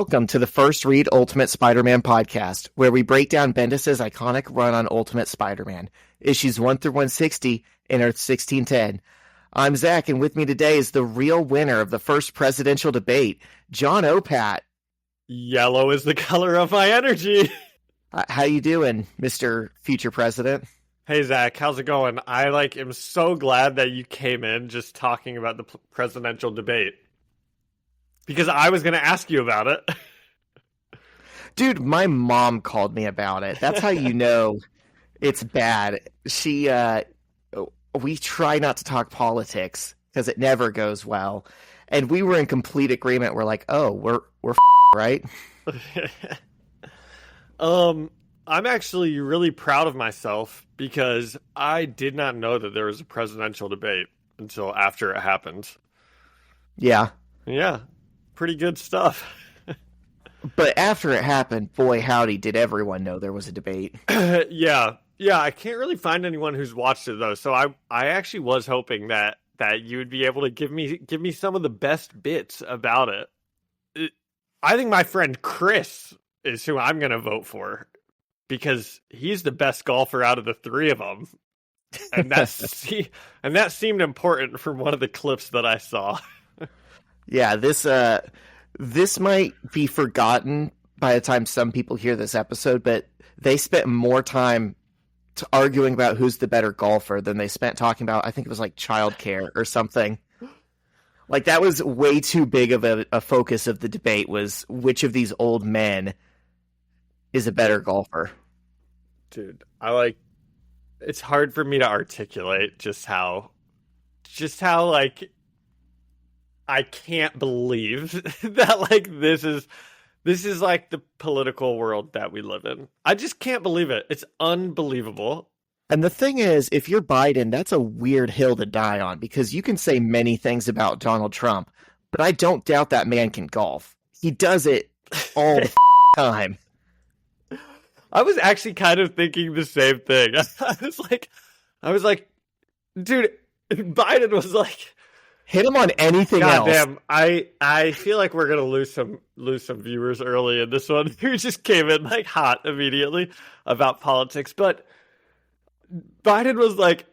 Welcome to the First Read Ultimate Spider-Man podcast, where we break down Bendis' iconic run on Ultimate Spider-Man, issues 1 through 160 in Earth 1610. I'm Zach, and with me today is the real winner of the first presidential debate, John Opat. Yellow is the color of my energy. How you doing, Mr. Future President? Hey, Zach, how's it going? I am so glad that you came in just talking about the presidential debate. Because I was going to ask you about it. Dude, my mom called me about it. That's how you know it's bad. We try not to talk politics because it never goes well. And we were in complete agreement. We're like, oh, we're right? I'm actually really proud of myself because I did not know that there was a presidential debate until after it happened. Yeah. Yeah. Pretty good stuff. But after it happened, boy howdy, did everyone know there was a debate. Yeah, I can't really find anyone who's watched it though. So I actually was hoping that you would be able to give me some of the best bits about it. I think my friend Chris is who I'm going to vote for because he's the best golfer out of the three of them. And that seemed important from one of the clips that I saw. Yeah, this might be forgotten by the time some people hear this episode, but they spent more time arguing about who's the better golfer than they spent talking about, I think it was childcare or something. That was way too big of a focus of the debate, was which of these old men is a better golfer. Dude, it's hard for me to articulate just how I can't believe that this is the political world that we live in. I just can't believe it. It's unbelievable. And the thing is, if you're Biden, that's a weird hill to die on because you can say many things about Donald Trump, but I don't doubt that man can golf. He does it all the time. I was actually kind of thinking the same thing. I was like, dude, Biden was like, hit him on anything else. Damn, I feel like we're gonna lose some viewers early in this one who just came in hot immediately about politics. But Biden was like,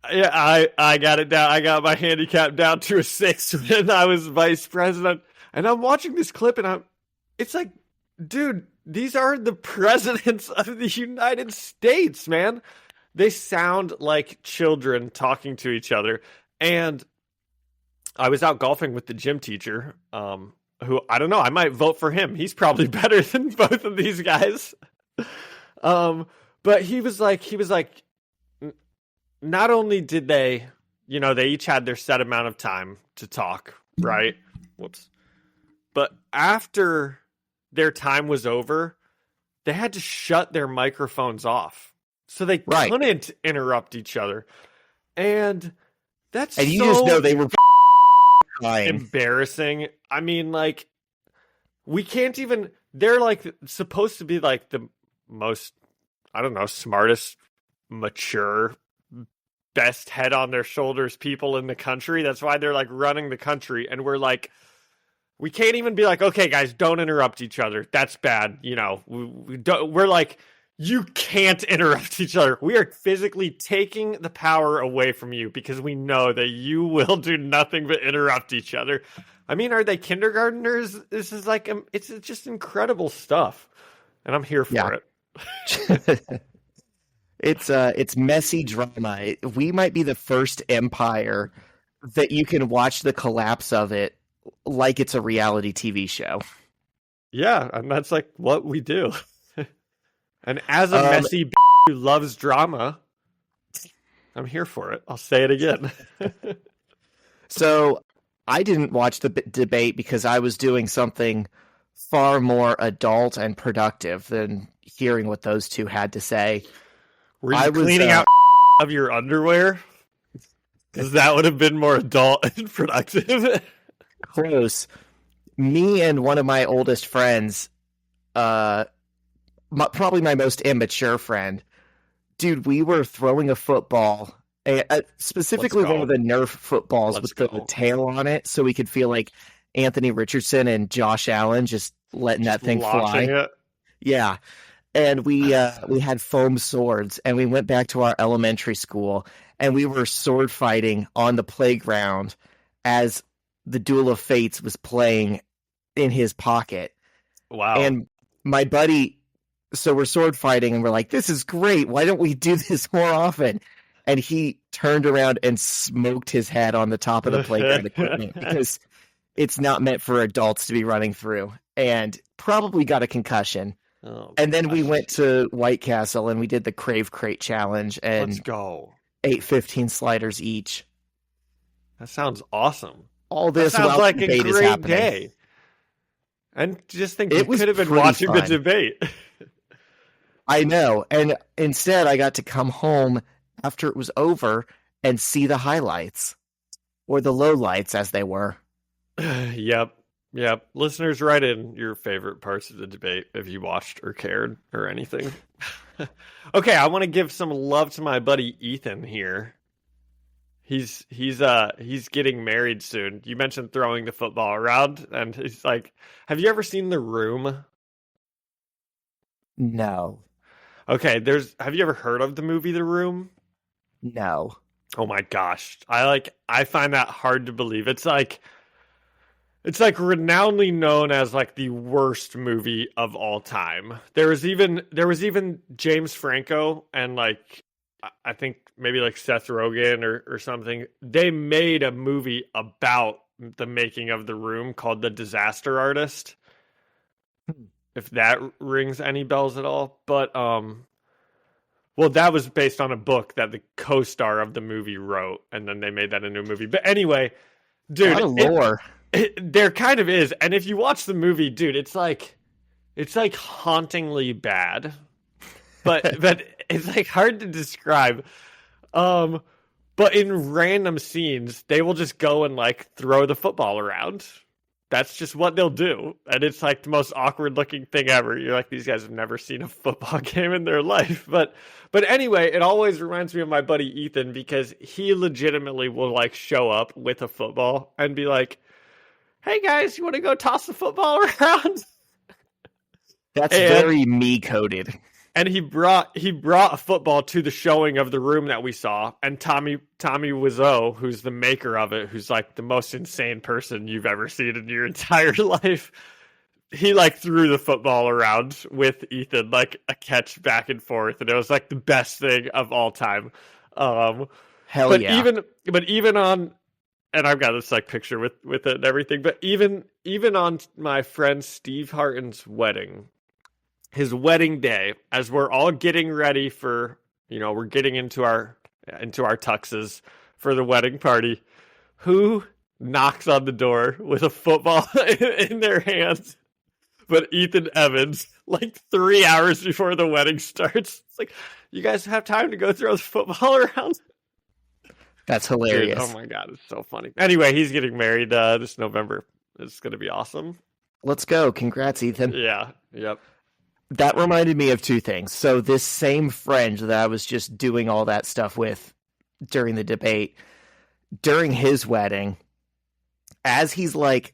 yeah, I got it down. I got my handicap down to a 6 when I was vice president. And I'm watching this clip and it's like, dude, these are the presidents of the United States, man. They sound like children talking to each other. And I was out golfing with the gym teacher, who, I don't know, I might vote for him. He's probably better than both of these guys. But he was like, not only did they each had their set amount of time to talk, right? Whoops. But after their time was over, they had to shut their microphones off. So they couldn't interrupt each other. And that's you just know they were embarrassing. I mean, we can't even, they're supposed to be the most, I don't know, smartest, mature, best head on their shoulders people in the country. That's why they're running the country. And we're we can't even be okay, guys, don't interrupt each other. That's bad. We're you can't interrupt each other. We are physically taking the power away from you because we know that you will do nothing but interrupt each other. I mean, are they kindergartners? This is it's just incredible stuff. And I'm here for it. It's messy drama. We might be the first empire that you can watch the collapse of it like it's a reality TV show. Yeah, and that's what we do. And as a messy who loves drama, I'm here for it. I'll say it again. So I didn't watch the debate because I was doing something far more adult and productive than hearing what those two had to say. Were you cleaning out of your underwear? Because that would have been more adult and productive. Close. Me and one of my oldest friends, probably my most immature friend, dude, we were throwing a football, specifically one of the Nerf footballs with the tail on it, so we could feel Anthony Richardson and Josh Allen just letting that thing fly. It. Yeah. And we had foam swords, and we went back to our elementary school, and we were sword fighting on the playground as the Duel of Fates was playing in his pocket. Wow. And my buddy, so we're sword fighting, and we're like, this is great. Why don't we do this more often? And he turned around and smoked his head on the top of the playground equipment because it's not meant for adults to be running through, and probably got a concussion. Oh, and then we went to White Castle, and we did the Crave Crate Challenge, and let's go. ate 15 sliders each. That sounds awesome. All this sounds while like the a debate is great happening. Day. And just think It you was could have been pretty watching the fun. debate. I know. And instead, I got to come home after it was over and see the highlights, or the lowlights as they were. Yep. Listeners, write in your favorite parts of the debate if you watched or cared or anything. Okay, I want to give some love to my buddy Ethan here. He's getting married soon. You mentioned throwing the football around, and he's like, have you ever seen The Room? No. Okay, have you ever heard of the movie The Room? No. Oh my gosh. I find that hard to believe. It's like renownedly known as like the worst movie of all time. There was even James Franco and like I think maybe like Seth Rogen or something. They made a movie about the making of The Room called The Disaster Artist. If that rings any bells at all. But well, that was based on a book that the co-star of the movie wrote, and then they made that into a movie. But anyway, dude, A lot of lore. There kind of is. And if you watch the movie, dude, it's like hauntingly bad. But it's like hard to describe. But in random scenes, they will just go and like throw the football around. That's just what they'll do. And it's like the most awkward looking thing ever. You're like, these guys have never seen a football game in their life. But anyway, it always reminds me of my buddy Ethan because he legitimately will like show up with a football and be like, hey guys, you want to go toss the football around? That's very me coded. And he brought a football to the showing of The Room that we saw, and Tommy Wiseau, who's the maker of it, who's like the most insane person you've ever seen in your entire life, he like threw the football around with Ethan, like a catch back and forth, and it was like the best thing of all time. Hell but yeah. Even on, and I've got this like picture with it and everything, but even on my friend Steve Harton's wedding, his wedding day, as we're all getting ready for, we're getting into our tuxes for the wedding party, who knocks on the door with a football in their hands? But Ethan Evans, like 3 hours before the wedding starts. It's like, you guys have time to go throw the football around? That's hilarious. Dude, oh my God, it's so funny. Anyway, he's getting married this November. It's going to be awesome. Let's go. Congrats, Ethan. Yeah. Yep. That reminded me of two things. So this same friend that I was just doing all that stuff with during the debate, during his wedding, as he's like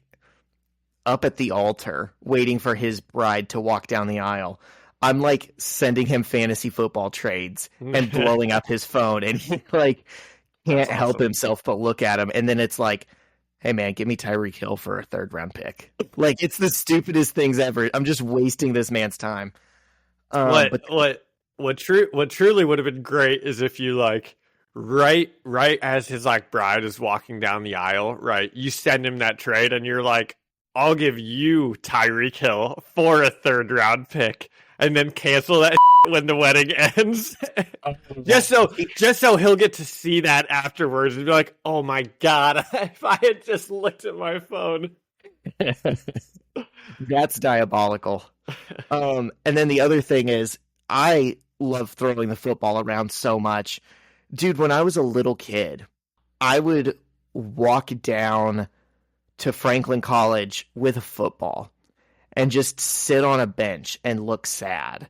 up at the altar waiting for his bride to walk down the aisle, I'm like sending him fantasy football trades and blowing up his phone, and he like can't help himself but look at him. And then it's like, hey man, give me Tyreek Hill for a 3rd round pick. Like, it's the stupidest things ever. I'm just wasting this man's time. What truly would have been great is if you like right as his like bride is walking down the aisle, right? You send him that trade and you're like, I'll give you Tyreek Hill for a 3rd round pick, and then cancel that when the wedding ends. just so he'll get to see that afterwards and be like, oh my God, if I had just looked at my phone. That's diabolical. And then the other thing is, I love throwing the football around so much. Dude, when I was a little kid, I would walk down to Franklin College with a football and just sit on a bench and look sad.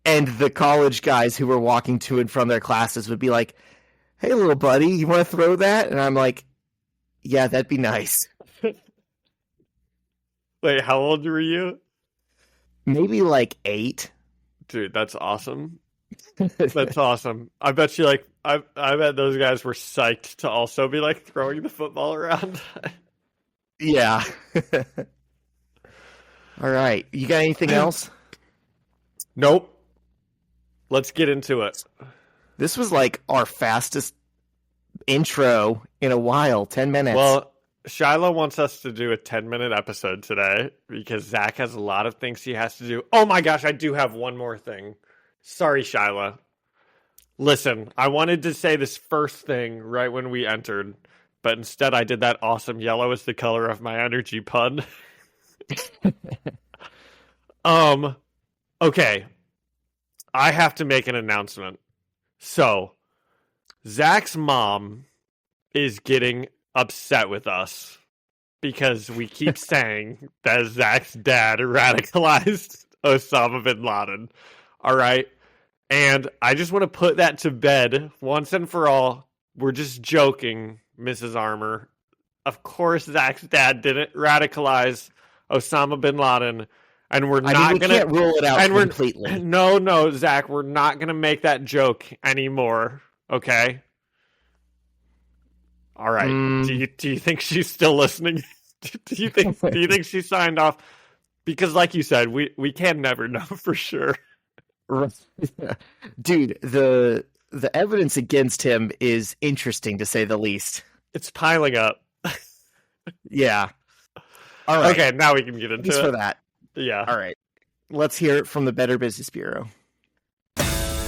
And the college guys who were walking to and from their classes would be like, hey, little buddy, you want to throw that? And I'm like, Yeah, that'd be nice. Wait, how old were you? Maybe like 8. Dude, that's awesome. That's awesome. I bet you like I bet those guys were psyched to also be like throwing the football around. Yeah. All right. You got anything else? Nope. Let's get into it. This was like our fastest intro in a while, 10 minutes. Well, Shiloh wants us to do a 10-minute episode today because Zach has a lot of things he has to do. Oh my gosh, I do have one more thing. Sorry, Shiloh. Listen, I wanted to say this first thing right when we entered, but instead I did that awesome yellow is the color of my energy pun. Okay. I have to make an announcement. So, Zach's mom is getting upset with us because we keep saying that Zach's dad radicalized Osama bin Laden. All right. And I just want to put that to bed once and for all. We're just joking, Mrs. Armour. Of course, Zach's dad didn't radicalize Osama bin Laden. And we're not going to can't rule it out completely. No, Zach, we're not going to make that joke anymore. Okay. All right. Do you think she's still listening? do you think she signed off? Because like you said, we can never know for sure. Dude, the evidence against him is interesting to say the least. It's piling up. Yeah. All right. Okay, now we can get into Thanks it. for that. Yeah. All right. Let's hear it from the Better Business Bureau.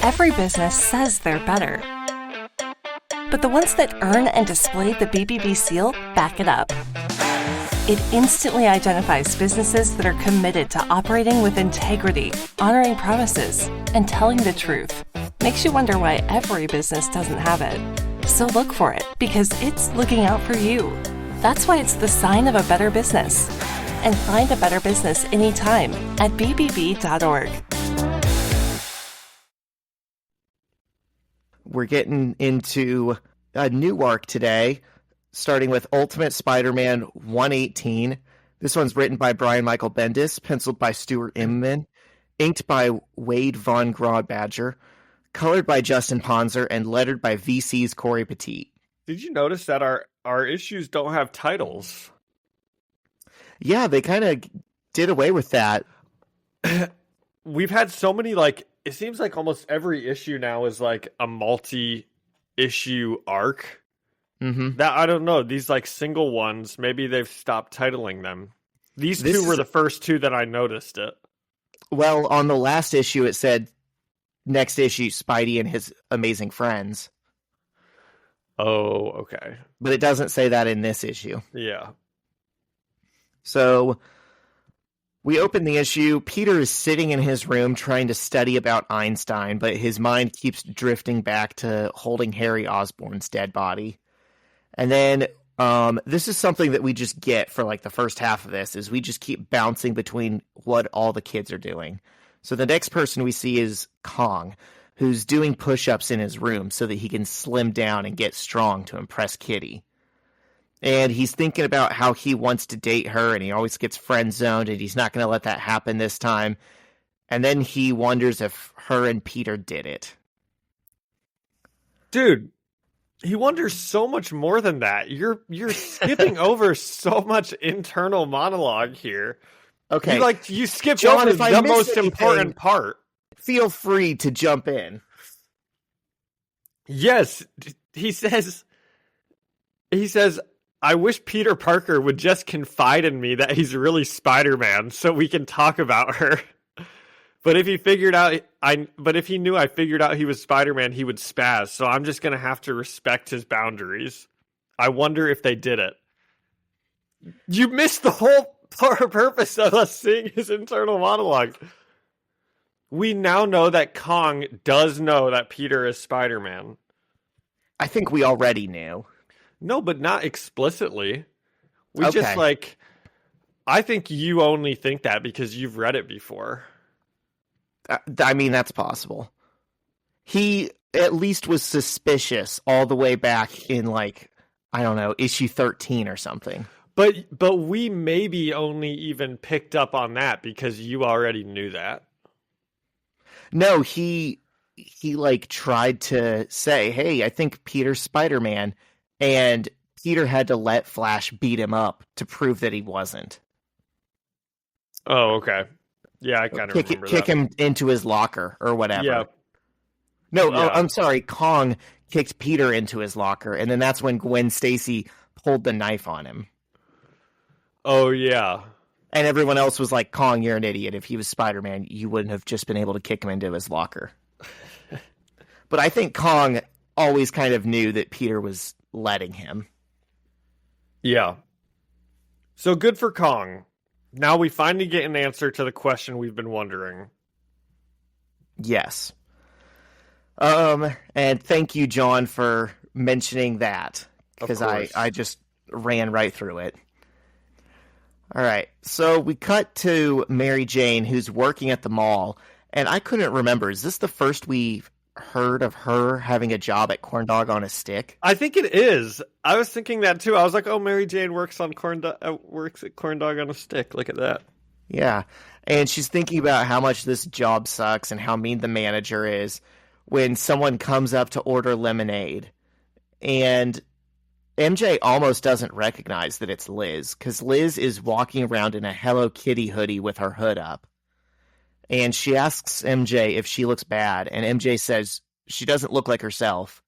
Every business says they're better. But the ones that earn and display the BBB seal back it up. It instantly identifies businesses that are committed to operating with integrity, honoring promises, and telling the truth. Makes you wonder why every business doesn't have it. So look for it, because it's looking out for you. That's why it's the sign of a better business. And find a better business anytime at bbb.org. We're getting into a new arc today, starting with Ultimate Spider-Man 118. This one's written by Brian Michael Bendis, penciled by Stuart Immonen, inked by Wade Von Grodbadger, colored by Justin Ponzer, and lettered by VC's Corey Petit. Did you notice that our issues don't have titles? Yeah, they kind of did away with that. We've had so many, like, it seems like almost every issue now is like a multi-issue arc. Mm-hmm. That, I don't know, these like single ones, maybe they've stopped titling them. These two were the first two that I noticed it. Well, on the last issue, it said, next issue, Spidey and his amazing friends. Oh, okay. But it doesn't say that in this issue. Yeah. So we open the issue. Peter is sitting in his room trying to study about Einstein, but his mind keeps drifting back to holding Harry Osborn's dead body. And then this is something that we just get for like the first half of this, is we just keep bouncing between what all the kids are doing. So the next person we see is Kong, who's doing push-ups in his room so that he can slim down and get strong to impress Kitty. And he's thinking about how he wants to date her, and he always gets friend-zoned, and he's not going to let that happen this time. And then he wonders if her and Peter did it. Dude, he wonders so much more than that. You're skipping over so much internal monologue here. Okay. You skipped John, over the most important part. Feel free to jump in. Yes, he says, I wish Peter Parker would just confide in me that he's really Spider-Man so we can talk about her. But if he knew I figured out he was Spider-Man, he would spaz. So I'm just going to have to respect his boundaries. I wonder if they did it. You missed the whole purpose of us seeing his internal monologue. We now know that Kong does know that Peter is Spider-Man. I think we already knew. No, but not explicitly. We Okay. just I think you only think that because you've read it before. I mean, that's possible. He at least was suspicious all the way back in I don't know, issue 13 or something. But we maybe only even picked up on that because you already knew that. No, he like tried to say, hey, I think Peter's Spider-Man, and Peter had to let Flash beat him up to prove that he wasn't. Oh, okay. Yeah, I kind of remember kick that. him into his locker or whatever. Yeah. No, Yeah. I'm sorry. Kong kicked Peter into his locker, and then that's when Gwen Stacy pulled the knife on him. Oh, yeah. And everyone else was like, Kong, you're an idiot. If he was Spider-Man, you wouldn't have just been able to kick him into his locker. But I think Kong always kind of knew that Peter was letting him. Yeah. So good for Kong. Now we finally get an answer to the question we've been wondering. Yes. And thank you, John, for mentioning that, because I just ran right through it. All right, so we cut to Mary Jane, who's working at the mall, and I couldn't remember, is this the first we've heard of her having a job at Corn Dog on a Stick? I think it is. I was thinking that too. I was like, oh, Mary Jane works at Corn Dog on a Stick. Look at that. Yeah, and she's thinking about how much this job sucks and how mean the manager is when someone comes up to order lemonade. And MJ almost doesn't recognize that it's Liz, because Liz is walking around in a Hello Kitty hoodie with her hood up. And she asks MJ if she looks bad, and MJ says she doesn't look like herself.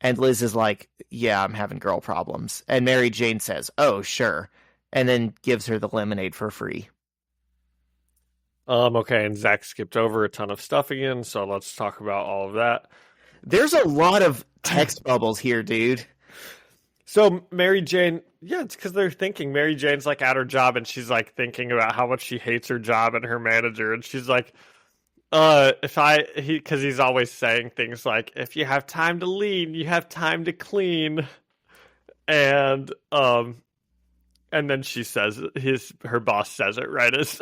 And Liz is like, yeah, I'm having girl problems. And Mary Jane says, oh, sure. And then gives her the lemonade for free. Okay, and Zach skipped over a ton of stuff again, so let's talk about all of that. There's a lot of text bubbles here, dude. So Mary Jane, yeah, it's because they're thinking Mary Jane's like at her job, and she's like thinking about how much she hates her job and her manager, and she's like, because he's always saying things like, if you have time to lean, you have time to clean, and then she says her boss says it right as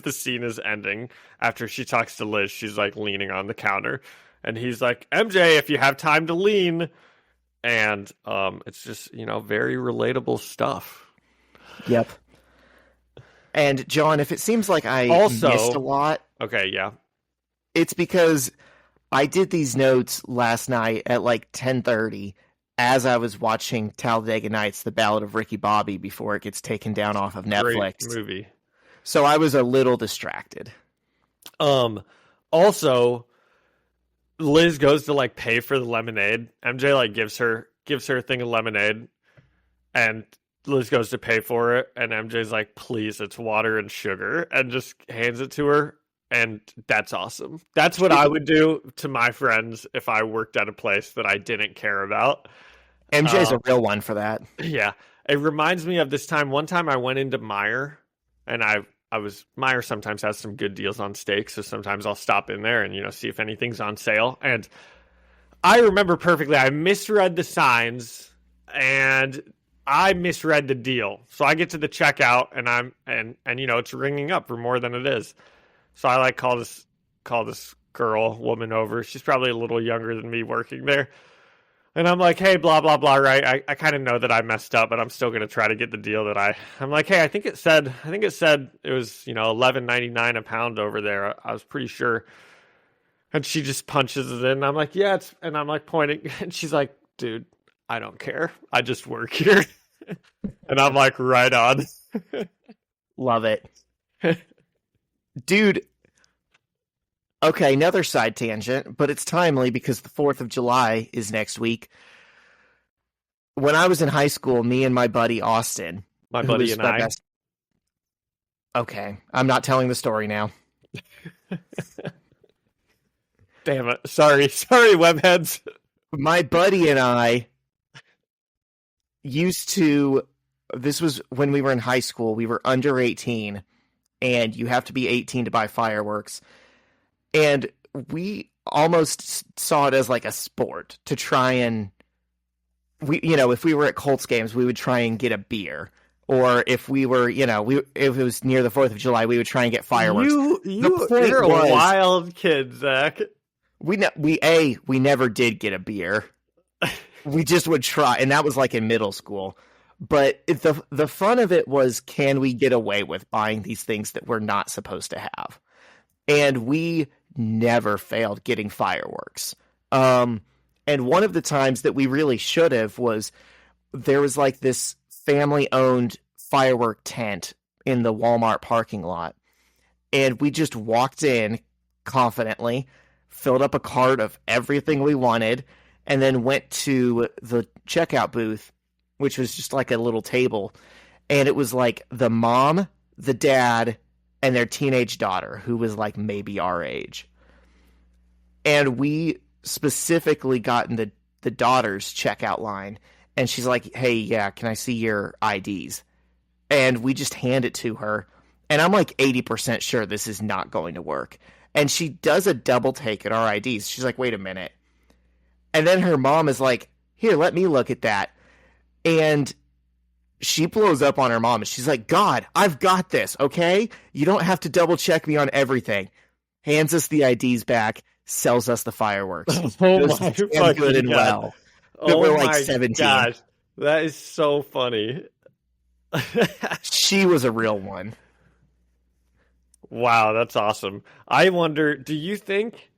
the scene is ending. After she talks to Liz, she's like leaning on the counter, and he's like, MJ, if you have time to lean. And it's just, very relatable stuff. Yep. And John, if it seems like I missed a lot, okay, yeah, it's because I did these notes last night at like 10:30 as I was watching Talladega Nights: The Ballad of Ricky Bobby before it gets taken down off of Netflix. Great movie. So I was a little distracted. Also, Liz goes to like pay for the lemonade. MJ like gives her a thing of lemonade, and Liz goes to pay for it, and MJ's like, please, it's water and sugar, and just hands it to her. And that's awesome. That's what I would do to my friends if I worked at a place that I didn't care about. MJ's a real one for that. Yeah. It reminds me of this time. One time I went into Meijer, and Meijer sometimes has some good deals on steak, so sometimes I'll stop in there and, see if anything's on sale. And I remember perfectly, I misread the signs, and I misread the deal. So I get to the checkout, and it's ringing up for more than it is. So I like call this woman over. She's probably a little younger than me working there. And I'm like, hey, blah, blah, blah, right? I kind of know that I messed up, but I'm still going to try to get the deal that I'm like, hey, I think it said it was, $11.99 a pound over there. I was pretty sure. And she just punches it in. I'm like, yeah, and I'm like pointing, and she's like, dude, I don't care. I just work here. And I'm like, right on. Love it. Dude. Okay, another side tangent, but it's timely because the 4th of July is next week. When I was in high school, me and my buddy Austin... My buddy and I... Okay, I'm not telling the story now. Damn it. Sorry, webheads. My buddy and I used to... This was when we were in high school. We were under 18, and you have to be 18 to buy fireworks. And we almost saw it as like a sport to try and, if we were at Colts games, we would try and get a beer. Or if we were, if it was near the 4th of July, we would try and get fireworks. You're a wild kid, Zach. We never did get a beer. We just would try, and that was like in middle school. But the fun of it was, can we get away with buying these things that we're not supposed to have? And we never failed getting fireworks. And one of the times that we really should have was there was like this family-owned firework tent in the Walmart parking lot. And we just walked in confidently, filled up a cart of everything we wanted, and then went to the checkout booth, which was just like a little table. And it was like the mom, the dad, and their teenage daughter, who was like maybe our age. And we specifically got in the daughter's checkout line. And she's like, hey, yeah, can I see your IDs? And we just hand it to her. And I'm like 80% sure this is not going to work. And she does a double take at our IDs. She's like, wait a minute. And then her mom is like, here, let me look at that. And she blows up on her mom. And she's like, God, I've got this, okay? You don't have to double check me on everything. Hands us the IDs back, sells us the fireworks. Oh my fucking good and God. well. Oh we're like my 17. gosh. That is so funny. She was a real one. Wow, that's awesome. I wonder, do you think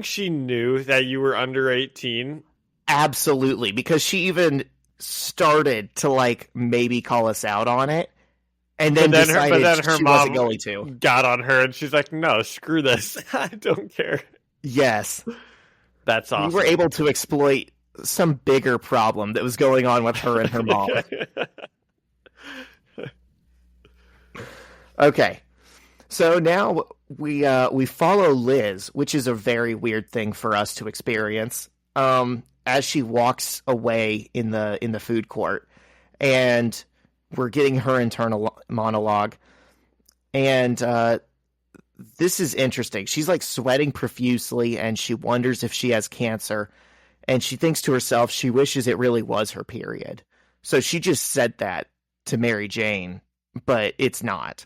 she knew that you were under 18? Absolutely, because she even started to like maybe call us out on it, and then decided her she mom wasn't going to. Got on her, and she's like, "No, screw this. I don't care." Yes, that's awesome. We were able to exploit some bigger problem that was going on with her and her mom. Okay. So now we follow Liz, which is a very weird thing for us to experience. As she walks away in the food court, and we're getting her internal monologue, and this is interesting. She's like sweating profusely, and she wonders if she has cancer, and she thinks to herself she wishes it really was her period. So she just said that to Mary Jane, but it's not.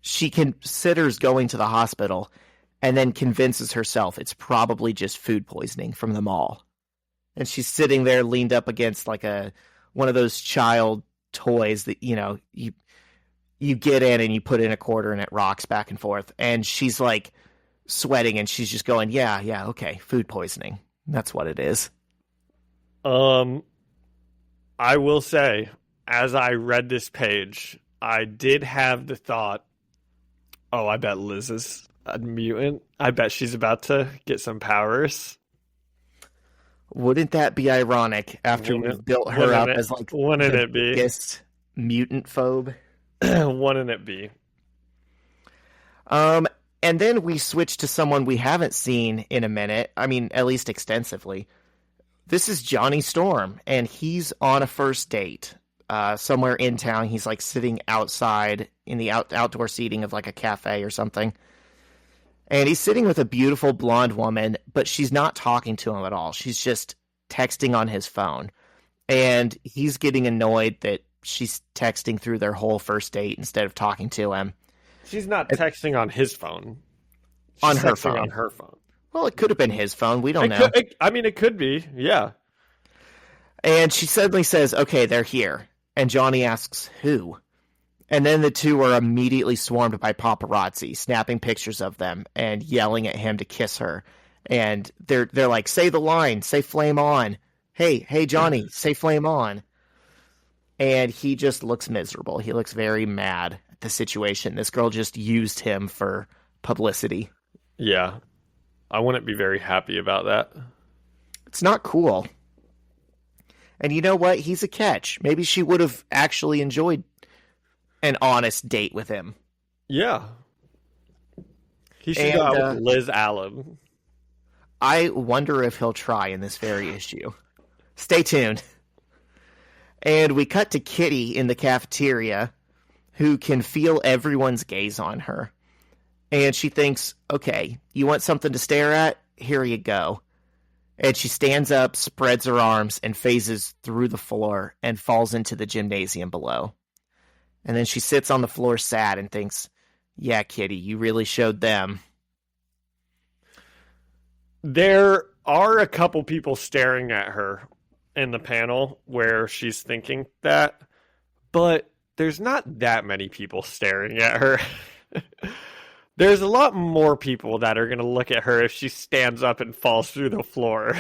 She considers going to the hospital and then convinces herself it's probably just food poisoning from the mall. And she's sitting there leaned up against like one of those child toys that, you get in and you put in a quarter and it rocks back and forth. And she's like sweating and she's just going, yeah, okay, food poisoning. That's what it is. I will say, as I read this page, I did have the thought, oh, I bet Liz is a mutant. I bet she's about to get some powers. Wouldn't that be ironic after we built her up as like the biggest mutant phobe? Wouldn't it be? And then we switch to someone we haven't seen in a minute. I mean, at least extensively. This is Johnny Storm, and he's on a first date somewhere in town. He's like sitting outside in the outdoor seating of like a cafe or something. And he's sitting with a beautiful blonde woman, but she's not talking to him at all. She's just texting on his phone. And he's getting annoyed that she's texting through their whole first date instead of talking to him. She's not texting on his phone. She's on her texting phone. On her phone. Well, it could have been his phone. We don't know. It could be. Yeah. And she suddenly says, okay, they're here. And Johnny asks, who? And then the two are immediately swarmed by paparazzi, snapping pictures of them and yelling at him to kiss her. And they're like, say the line, say flame on. Hey, Johnny, say flame on. And he just looks miserable. He looks very mad at the situation. This girl just used him for publicity. Yeah. I wouldn't be very happy about that. It's not cool. And you know what? He's a catch. Maybe she would have actually enjoyed an honest date with him. Yeah. He should go out with Liz Allen. I wonder if he'll try in this very issue. Stay tuned. And we cut to Kitty in the cafeteria, who can feel everyone's gaze on her. And she thinks, okay, you want something to stare at? Here you go. And she stands up, spreads her arms, and phases through the floor and falls into the gymnasium below. And then she sits on the floor sad and thinks, yeah, Kitty, you really showed them. There are a couple people staring at her in the panel where she's thinking that, but there's not that many people staring at her. There's a lot more people that are going to look at her if she stands up and falls through the floor.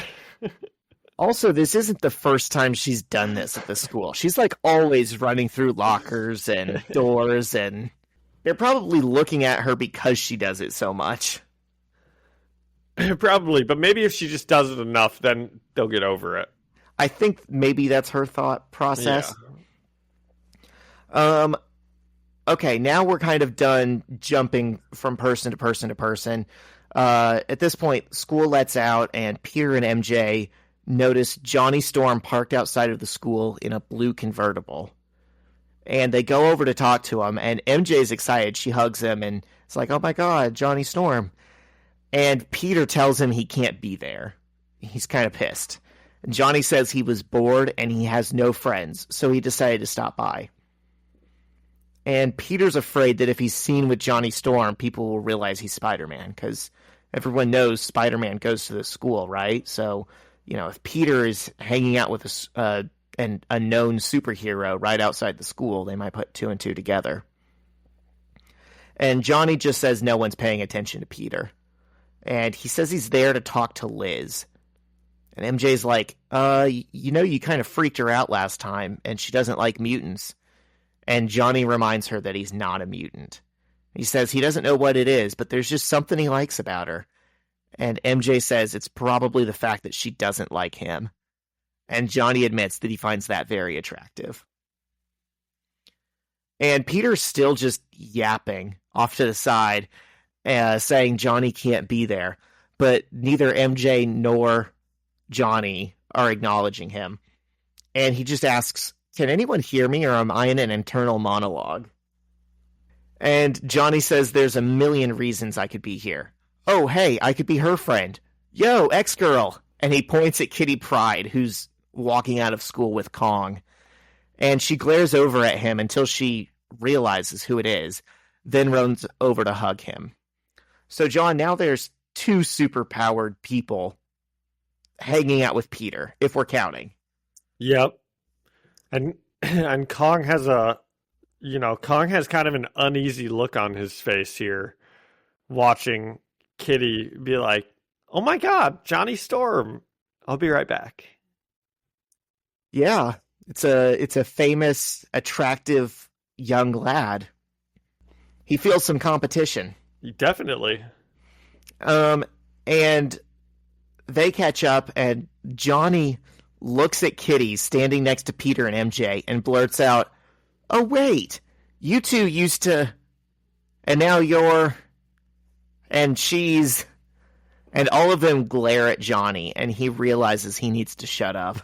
Also, this isn't the first time she's done this at the school. She's like always running through lockers and doors, and they're probably looking at her because she does it so much. Probably, but maybe if she just does it enough, then they'll get over it. I think maybe that's her thought process. Yeah. Okay, now we're kind of done jumping from person to person to person. At this point, school lets out, and Peter and MJ notice Johnny Storm parked outside of the school in a blue convertible. And they go over to talk to him, and MJ's excited. She hugs him, and it's like, oh my god, Johnny Storm. And Peter tells him he can't be there. He's kind of pissed. Johnny says he was bored and he has no friends, so he decided to stop by. And Peter's afraid that if he's seen with Johnny Storm, people will realize he's Spider-Man, because everyone knows Spider-Man goes to the school, right? So, if Peter is hanging out with an unknown superhero right outside the school, they might put two and two together. And Johnny just says no one's paying attention to Peter. And he says he's there to talk to Liz. And MJ's like, you kind of freaked her out last time, and she doesn't like mutants. And Johnny reminds her that he's not a mutant. He says he doesn't know what it is, but there's just something he likes about her. And MJ says it's probably the fact that she doesn't like him. And Johnny admits that he finds that very attractive. And Peter's still just yapping off to the side, saying Johnny can't be there. But neither MJ nor Johnny are acknowledging him. And he just asks, can anyone hear me, or am I in an internal monologue? And Johnny says there's a million reasons I could be here. Oh, hey, I could be her friend. Yo, ex-girl. And he points at Kitty Pryde, who's walking out of school with Kong. And she glares over at him until she realizes who it is, then runs over to hug him. So, John, now there's two superpowered people hanging out with Peter, if we're counting. Yep. And Kong has Kong has kind of an uneasy look on his face here, watching Kitty be like, oh my god, Johnny Storm. I'll be right back. Yeah, it's a famous, attractive young lad. He feels some competition. Definitely. And they catch up, and Johnny looks at Kitty standing next to Peter and MJ and blurts out, oh wait, you two used to, and now you're, and she's, and all of them glare at Johnny, and he realizes he needs to shut up.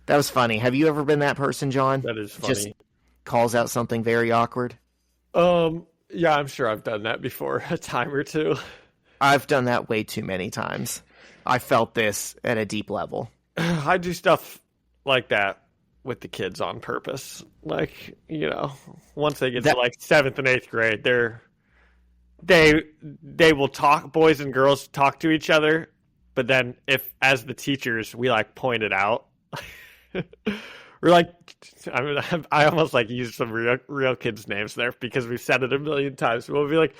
That was funny. Have you ever been that person, John? That is funny. Just calls out something very awkward? Yeah, I'm sure I've done that before a time or two. I've done that way too many times. I felt this at a deep level. I do stuff like that with the kids on purpose. Like, once they get to like 7th and 8th grade, they will talk, boys and girls talk to each other, but then if, as the teachers, we like point it out, we're like, I almost like use some real kids' names there because we've said it a million times. We'll be like,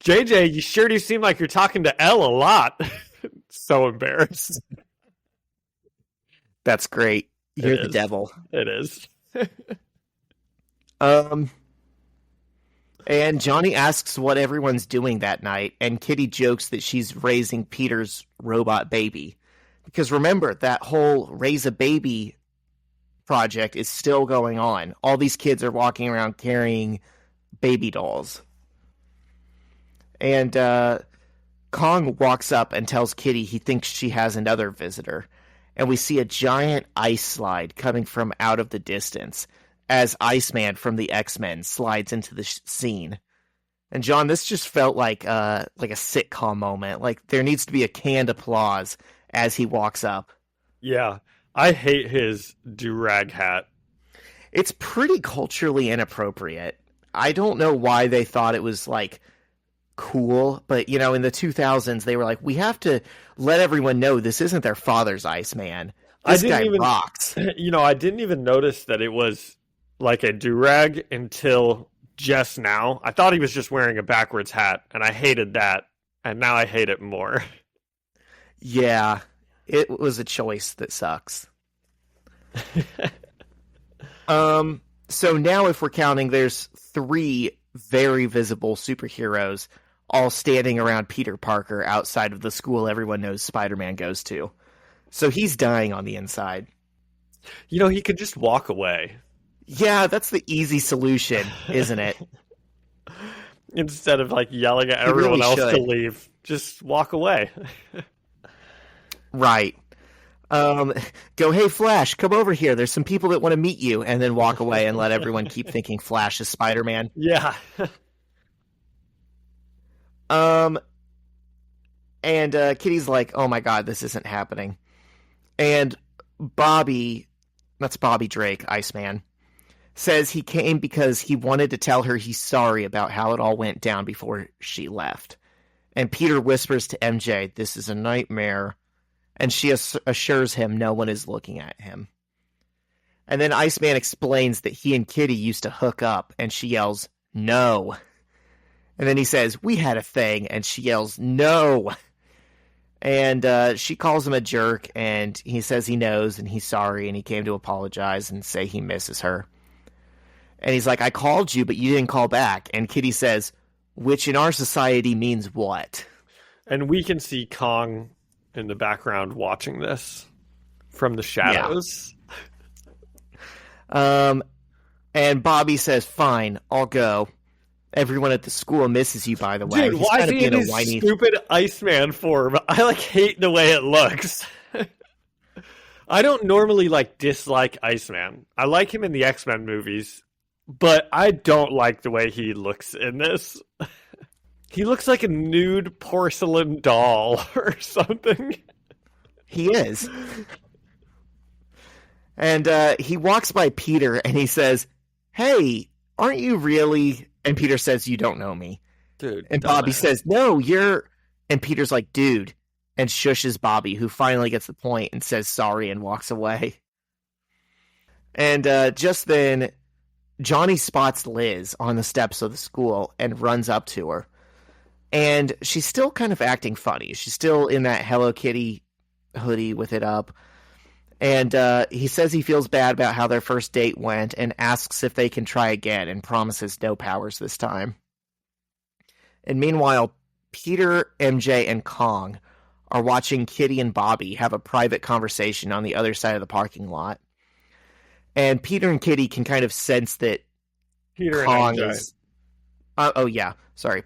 JJ, you sure do seem like you're talking to Elle a lot. So embarrassed. That's great. You're the devil. It is. And Johnny asks what everyone's doing that night, and Kitty jokes that she's raising Peter's robot baby. Because remember, that whole raise a baby project is still going on. All these kids are walking around carrying baby dolls. And Kong walks up and tells Kitty he thinks she has another visitor. And we see a giant ice slide coming from out of the distance as Iceman from the X-Men slides into the scene. And John, this just felt like a sitcom moment. Like there needs to be a canned applause as he walks up. Yeah, I hate his do-rag hat. It's pretty culturally inappropriate. I don't know why they thought it was like cool, but you know, in the 2000s, they were like, we have to let everyone know this isn't their father's Iceman. This guy rocks. I didn't even notice that it was like a do-rag until just now. I thought he was just wearing a backwards hat, and I hated that, and now I hate it more. Yeah, it was a choice that sucks. So now if we're counting, there's 3 very visible superheroes all standing around Peter Parker outside of the school everyone knows Spider-Man goes to. So he's dying on the inside. He could just walk away. Yeah, that's the easy solution, isn't it? Instead of like yelling at everyone else to leave, just walk away. Right. Go, hey, Flash, come over here. There's some people that want to meet you, and then walk away and let everyone keep thinking Flash is Spider-Man. Yeah. And Kitty's like, oh my God, this isn't happening. And Bobby, that's Bobby Drake, Iceman, says he came because he wanted to tell her he's sorry about how it all went down before she left. And Peter whispers to MJ, this is a nightmare. And she assures him no one is looking at him. And then Iceman explains that he and Kitty used to hook up, and she yells, no. And then he says, we had a thing, and she yells, no. And she calls him a jerk, and he says he knows, and he's sorry, and he came to apologize and say he misses her. And he's like, I called you, but you didn't call back. And Kitty says, which in our society means what? And we can see Kong in the background watching this from the shadows. Yeah. And Bobby says, fine, I'll go. Everyone at the school misses you, by the way. Dude, why is he in his stupid Iceman form? I hate the way it looks. I don't normally dislike Iceman. I like him in the X-Men movies, but I don't like the way he looks in this. He looks like a nude porcelain doll or something. He is. And he walks by Peter and he says, hey, aren't you really... And Peter says, you don't know me. Dude. And Bobby says, no, you're... And Peter's like, dude. And shushes Bobby, who finally gets the point and says sorry and walks away. And just then, Johnny spots Liz on the steps of the school and runs up to her. And she's still kind of acting funny. She's still in that Hello Kitty hoodie with it up. And he says he feels bad about how their first date went and asks if they can try again and promises no powers this time. And meanwhile, Peter, MJ, and Kong are watching Kitty and Bobby have a private conversation on the other side of the parking lot. And Peter and Kitty can kind of sense that Kong is...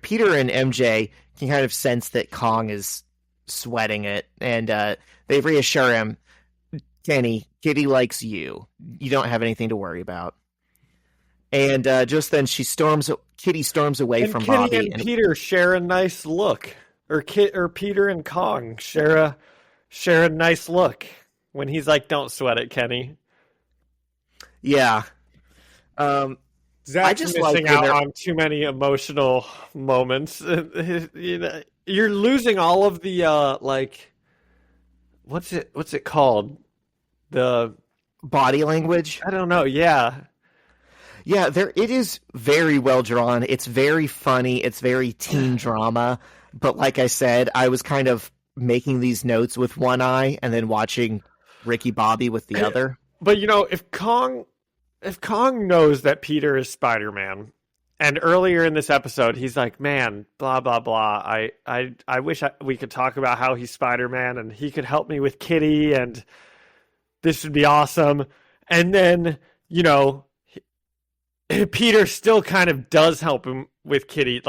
Peter and MJ can kind of sense that Kong is sweating it. And they reassure him, Kenny, Kitty likes you. You don't have anything to worry about. And just then, Kitty storms away from Kitty Bobby. And Peter share a nice look. Or Peter and Kong share a nice look. When he's like, don't sweat it, Kenny. Yeah. Zach's missing out on too many emotional moments. You're losing all of the, what's it called? The body language? I don't know, yeah. Yeah, it is very well drawn. It's very funny. It's very teen drama. But like I said, I was kind of making these notes with one eye and then watching Ricky Bobby with the other. But, if Kong knows that Peter is Spider-Man, and earlier in this episode, he's like, man, blah, blah, blah. I wish we could talk about how he's Spider-Man and he could help me with Kitty and... this would be awesome. And then, Peter still kind of does help him with Kitty.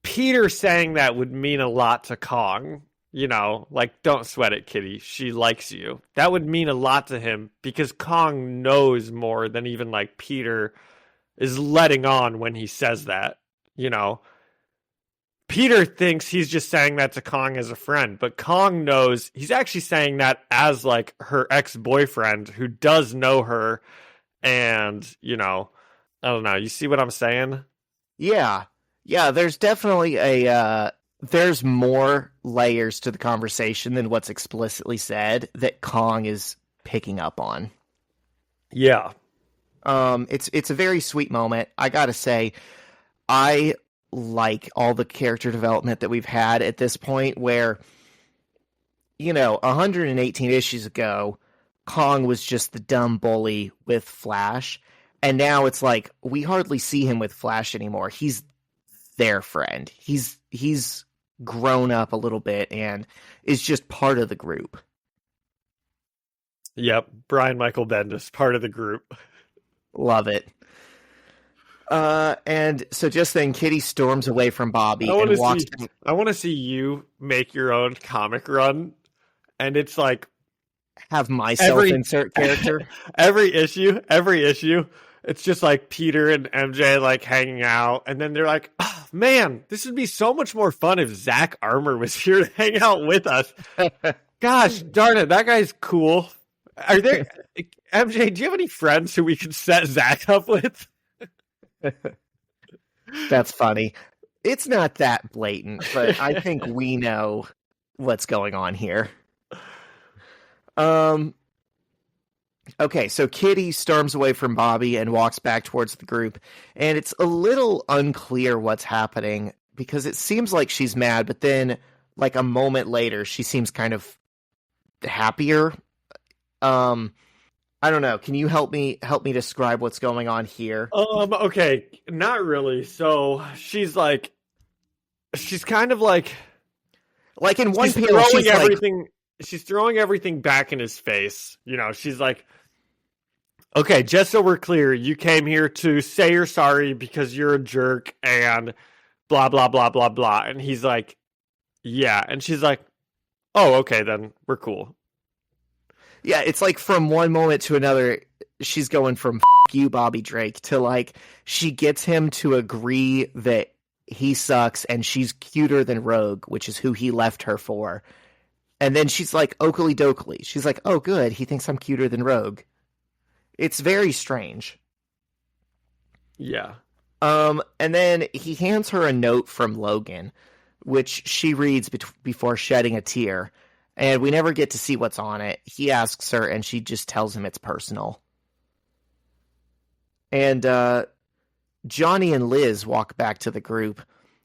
Peter saying that would mean a lot to Kong. Don't sweat it, Kitty. She likes you. That would mean a lot to him because Kong knows more than even Peter is letting on when he says that. Peter thinks he's just saying that to Kong as a friend, but Kong knows he's actually saying that as her ex-boyfriend who does know her. And, I don't know. You see what I'm saying? Yeah. Yeah, there's definitely there's more layers to the conversation than what's explicitly said that Kong is picking up on. Yeah. It's a very sweet moment. I gotta say, I like all the character development that we've had at this point where, 118 issues ago, Kong was just the dumb bully with Flash. And now it's like, we hardly see him with Flash anymore. He's their friend. He's grown up a little bit and is just part of the group. Yep. Brian Michael Bendis, part of the group. Love it. And so just then Kitty storms away from Bobby and walks. I want to see you make your own comic run, and it's like have myself insert character. every issue, it's just like Peter and MJ like hanging out, and then they're like, oh, "Man, this would be so much more fun if Zach Armour was here to hang out with us." Gosh darn it, that guy's cool. Are there MJ? Do you have any friends who we could set Zach up with? That's funny. It's not that blatant, but I think we know what's going on here. Okay, so Kitty storms away from Bobby and walks back towards the group, and it's a little unclear what's happening because it seems like she's mad, but then like a moment later she seems kind of happier. I don't know. Can you help me describe what's going on here? Okay, not really. So she's kind of like in one panel she's everything. She's throwing everything back in his face. She's like, okay, just so we're clear, you came here to say you're sorry because you're a jerk and blah, blah, blah, blah, blah. And he's like, yeah. And she's like, oh, okay, then we're cool. Yeah, it's like from one moment to another, she's going from F you, Bobby Drake, to like, she gets him to agree that he sucks and she's cuter than Rogue, which is who he left her for. And then she's like, Oakley dokley. She's like, oh, good, he thinks I'm cuter than Rogue. It's very strange. Yeah. And then he hands her a note from Logan, which she reads before shedding a tear. And we never get to see what's on it. He asks her, and she just tells him it's personal. And Johnny and Liz walk back to the group,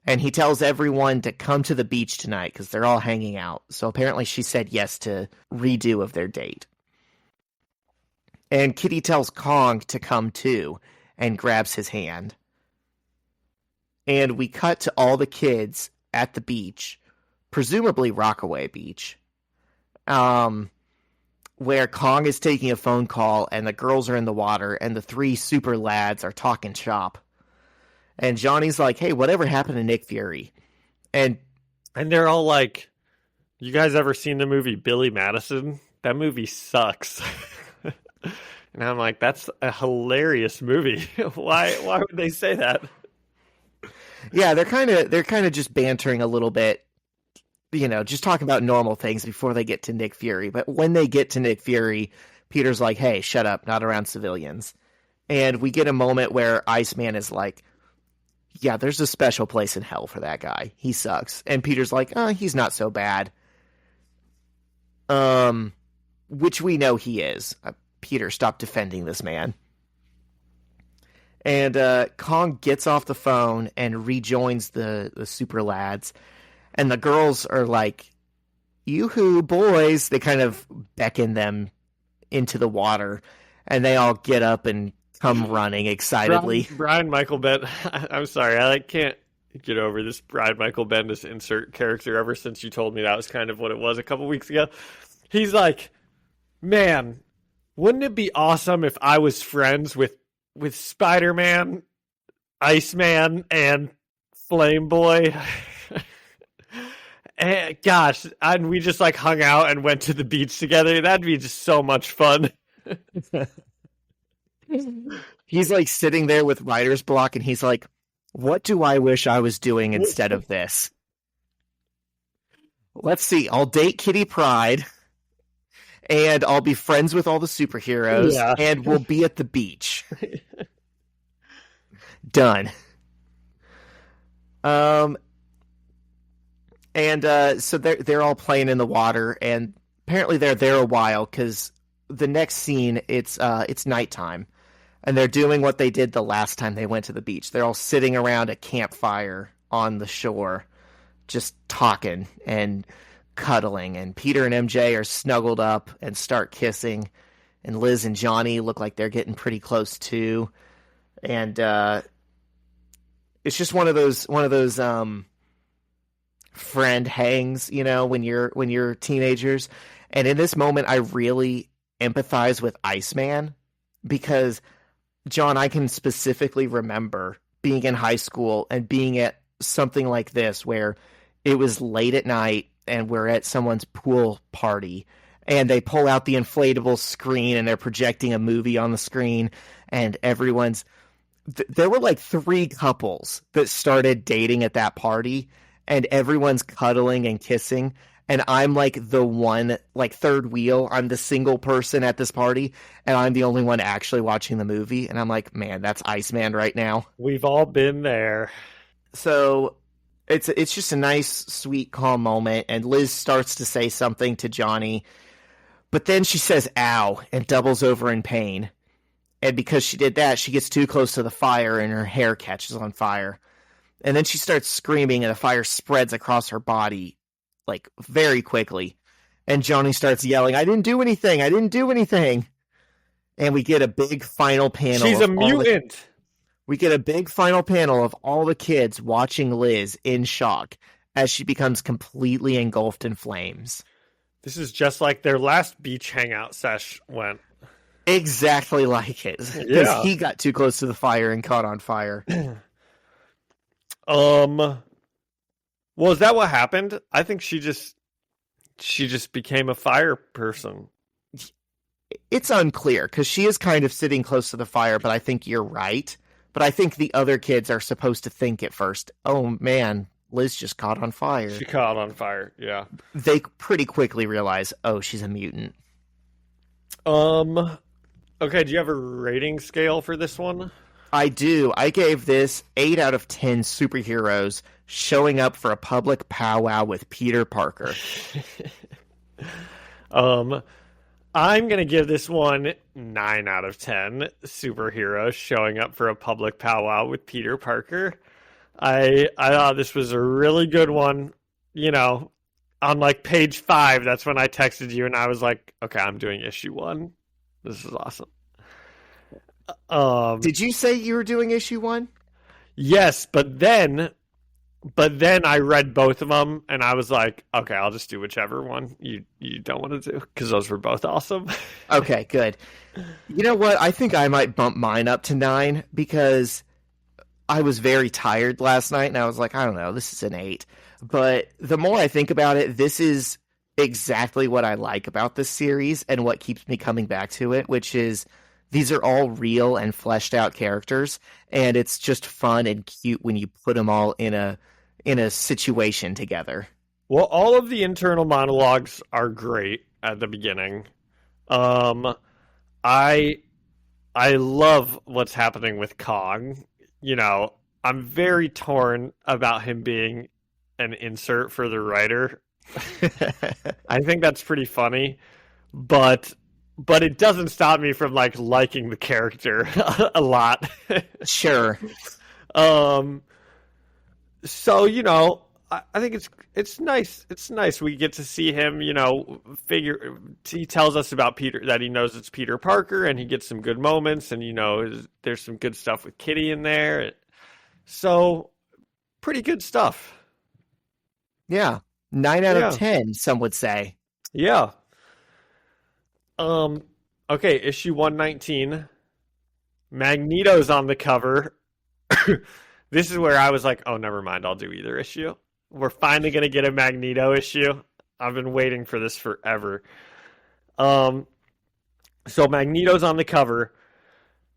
and he tells everyone to come to the beach tonight because they're all hanging out. So apparently she said yes to redo of their date. And Kitty tells Kong to come too, and grabs his hand. And we cut to all the kids at the beach, presumably Rockaway Beach. Where Kong is taking a phone call and the girls are in the water and the three super lads are talking shop. And Johnny's like, hey, whatever happened to Nick Fury? And they're all like, you guys ever seen the movie Billy Madison? That movie sucks. And I'm like, that's a hilarious movie. Why would they say that? Yeah, they're kind of just bantering a little bit. Just talking about normal things before they get to Nick Fury. But when they get to Nick Fury, Peter's like, hey, shut up, not around civilians. And we get a moment where Iceman is like, yeah, there's a special place in hell for that guy. He sucks. And Peter's like, he's not so bad. Which we know he is. Peter, stop defending this man. And Kong gets off the phone and rejoins the super lads. And the girls are like, yoo-hoo, boys. They kind of beckon them into the water. And they all get up and come running excitedly. Brian Michael Bendis. I'm sorry. I can't get over this Brian Michael Bendis insert character ever since you told me that was kind of what it was a couple weeks ago. He's like, man, wouldn't it be awesome if I was friends with Spider-Man, Iceman, and Flame Boy? And gosh, and we just like hung out and went to the beach together. That'd be just so much fun. He's like sitting there with writer's block and he's like, what do I wish I was doing instead of this? Let's see. I'll date Kitty Pryde and I'll be friends with all the superheroes and we'll be at the beach. Done. Um, and so they're all playing in the water, and apparently they're there a while because the next scene it's nighttime, and they're doing what they did the last time they went to the beach. They're all sitting around a campfire on the shore, just talking and cuddling, and Peter and MJ are snuggled up and start kissing, and Liz and Johnny look like they're getting pretty close too, and it's just one of those friend hangs, when you're teenagers. And in this moment, I really empathize with Iceman because, John, I can specifically remember being in high school and being at something like this where it was late at night and we're at someone's pool party and they pull out the inflatable screen and they're projecting a movie on the screen, and everyone's there were like 3 couples that started dating at that party, and everyone's cuddling and kissing, and I'm like the one, like third wheel. I'm the single person at this party, and I'm the only one actually watching the movie, and I'm like, man, that's Iceman right now. We've all been there. So it's just a nice, sweet, calm moment, and Liz starts to say something to Johnny, but then she says ow and doubles over in pain. And because she did that, she gets too close to the fire and her hair catches on fire. And then she starts screaming and the fire spreads across her body, like, very quickly. And Johnny starts yelling, I didn't do anything! I didn't do anything! And we get a big final panel. She's a mutant! We get a big final panel of all the kids watching Liz in shock as she becomes completely engulfed in flames. This is just like their last beach hangout sesh went. Exactly like it. Because he got too close to the fire and caught on fire. Well, is that what happened? I think she just became a fire person. It's unclear because she is kind of sitting close to the fire, but I think you're right. But I think the other kids are supposed to think at first, oh man, Liz just caught on fire. She caught on fire, yeah. They pretty quickly realize, oh, she's a mutant. Okay, do you have a rating scale for this one? I do. I gave this 8 out of 10 superheroes showing up for a public powwow with Peter Parker. I'm going to give this one 9 out of 10 superheroes showing up for a public powwow with Peter Parker. I thought this was a really good one. On like page 5, that's when I texted you and I was like, okay, I'm doing issue 1. This is awesome. Did you say you were doing issue 1? Yes, but then I read both of them and I was like, okay, I'll just do whichever one you don't want to do because those were both awesome. Okay, good. You know what? I think I might bump mine up to 9 because I was very tired last night and I was like, I don't know, this is an 8. But the more I think about it, this is exactly what I like about this series and what keeps me coming back to it, which is these are all real and fleshed out characters, and it's just fun and cute when you put them all in a situation together. Well, all of the internal monologues are great at the beginning. I love what's happening with Kong. I'm very torn about him being an insert for the writer. I think that's pretty funny, but it doesn't stop me from liking the character a lot. Sure. So I think it's nice. It's nice we get to see him. He tells us about Peter, that he knows it's Peter Parker, and he gets some good moments, and there's some good stuff with Kitty in there. So pretty good stuff. Yeah. 9 out of 10, some would say. Yeah. Okay, issue 119. Magneto's on the cover. This is where I was like, oh, never mind, I'll do either issue. We're finally going to get a Magneto issue. I've been waiting for this forever. So Magneto's on the cover,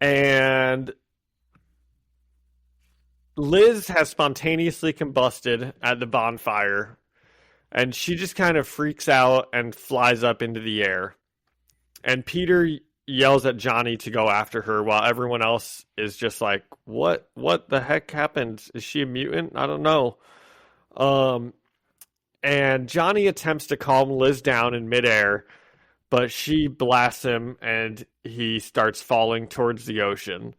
and Liz has spontaneously combusted at the bonfire, and she just kind of freaks out and flies up into the air. And Peter yells at Johnny to go after her while everyone else is just like, what the heck happened? Is she a mutant? I don't know. And Johnny attempts to calm Liz down in midair, but she blasts him and he starts falling towards the ocean.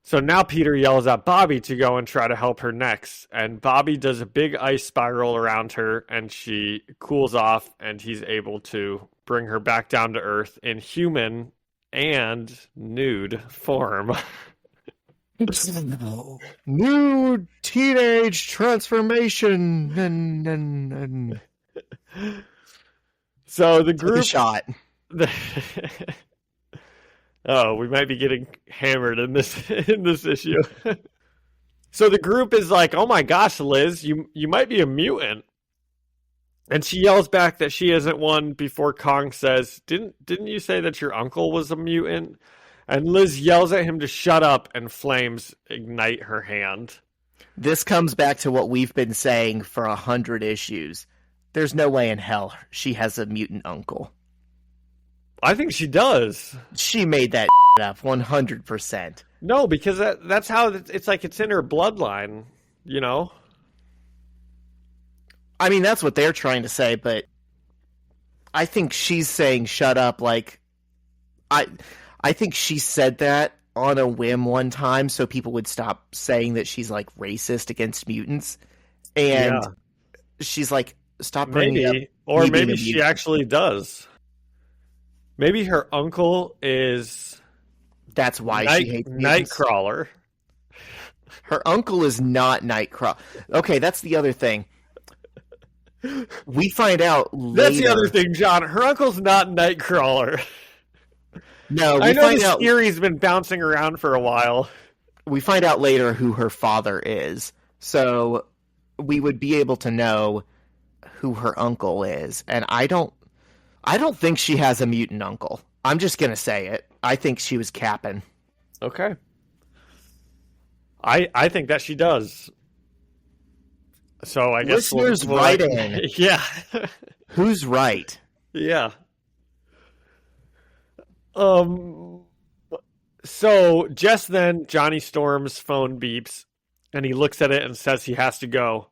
So now Peter yells at Bobby to go and try to help her next. And Bobby does a big ice spiral around her and she cools off and he's able to bring her back down to Earth in human and nude form. New teenage transformation. So the group shot. Oh, we might be getting hammered in this issue. So the group is like, "Oh my gosh, Liz, you might be a mutant." And she yells back that she isn't one before Kong says, "Didn't you say that your uncle was a mutant?" And Liz yells at him to shut up and flames ignite her hand. This comes back to what we've been saying for 100 issues. There's no way in hell she has a mutant uncle. I think she does. She made that up 100%. No, because that's how it's like it's in her bloodline, you know? I mean, that's what they're trying to say, but I think she's saying shut up like I think she said that on a whim one time so people would stop saying that she's like racist against mutants. And she's like, stop bringing up. Or maybe she actually does. Maybe her uncle is... That's why she hates mutants. Nightcrawler. Her uncle is not Nightcrawler. Okay, that's the other thing. We find out later... That's the other thing, John. Her uncle's not Nightcrawler. No, I know this theory's been bouncing around for a while. We find out later who her father is. So we would be able to know who her uncle is. And I don't think she has a mutant uncle. I'm just going to say it. I think she was capping. Okay. I think that she does. So I guess listeners write in. Yeah. Who's right? Yeah. So just then Johnny Storm's phone beeps and he looks at it and says he has to go.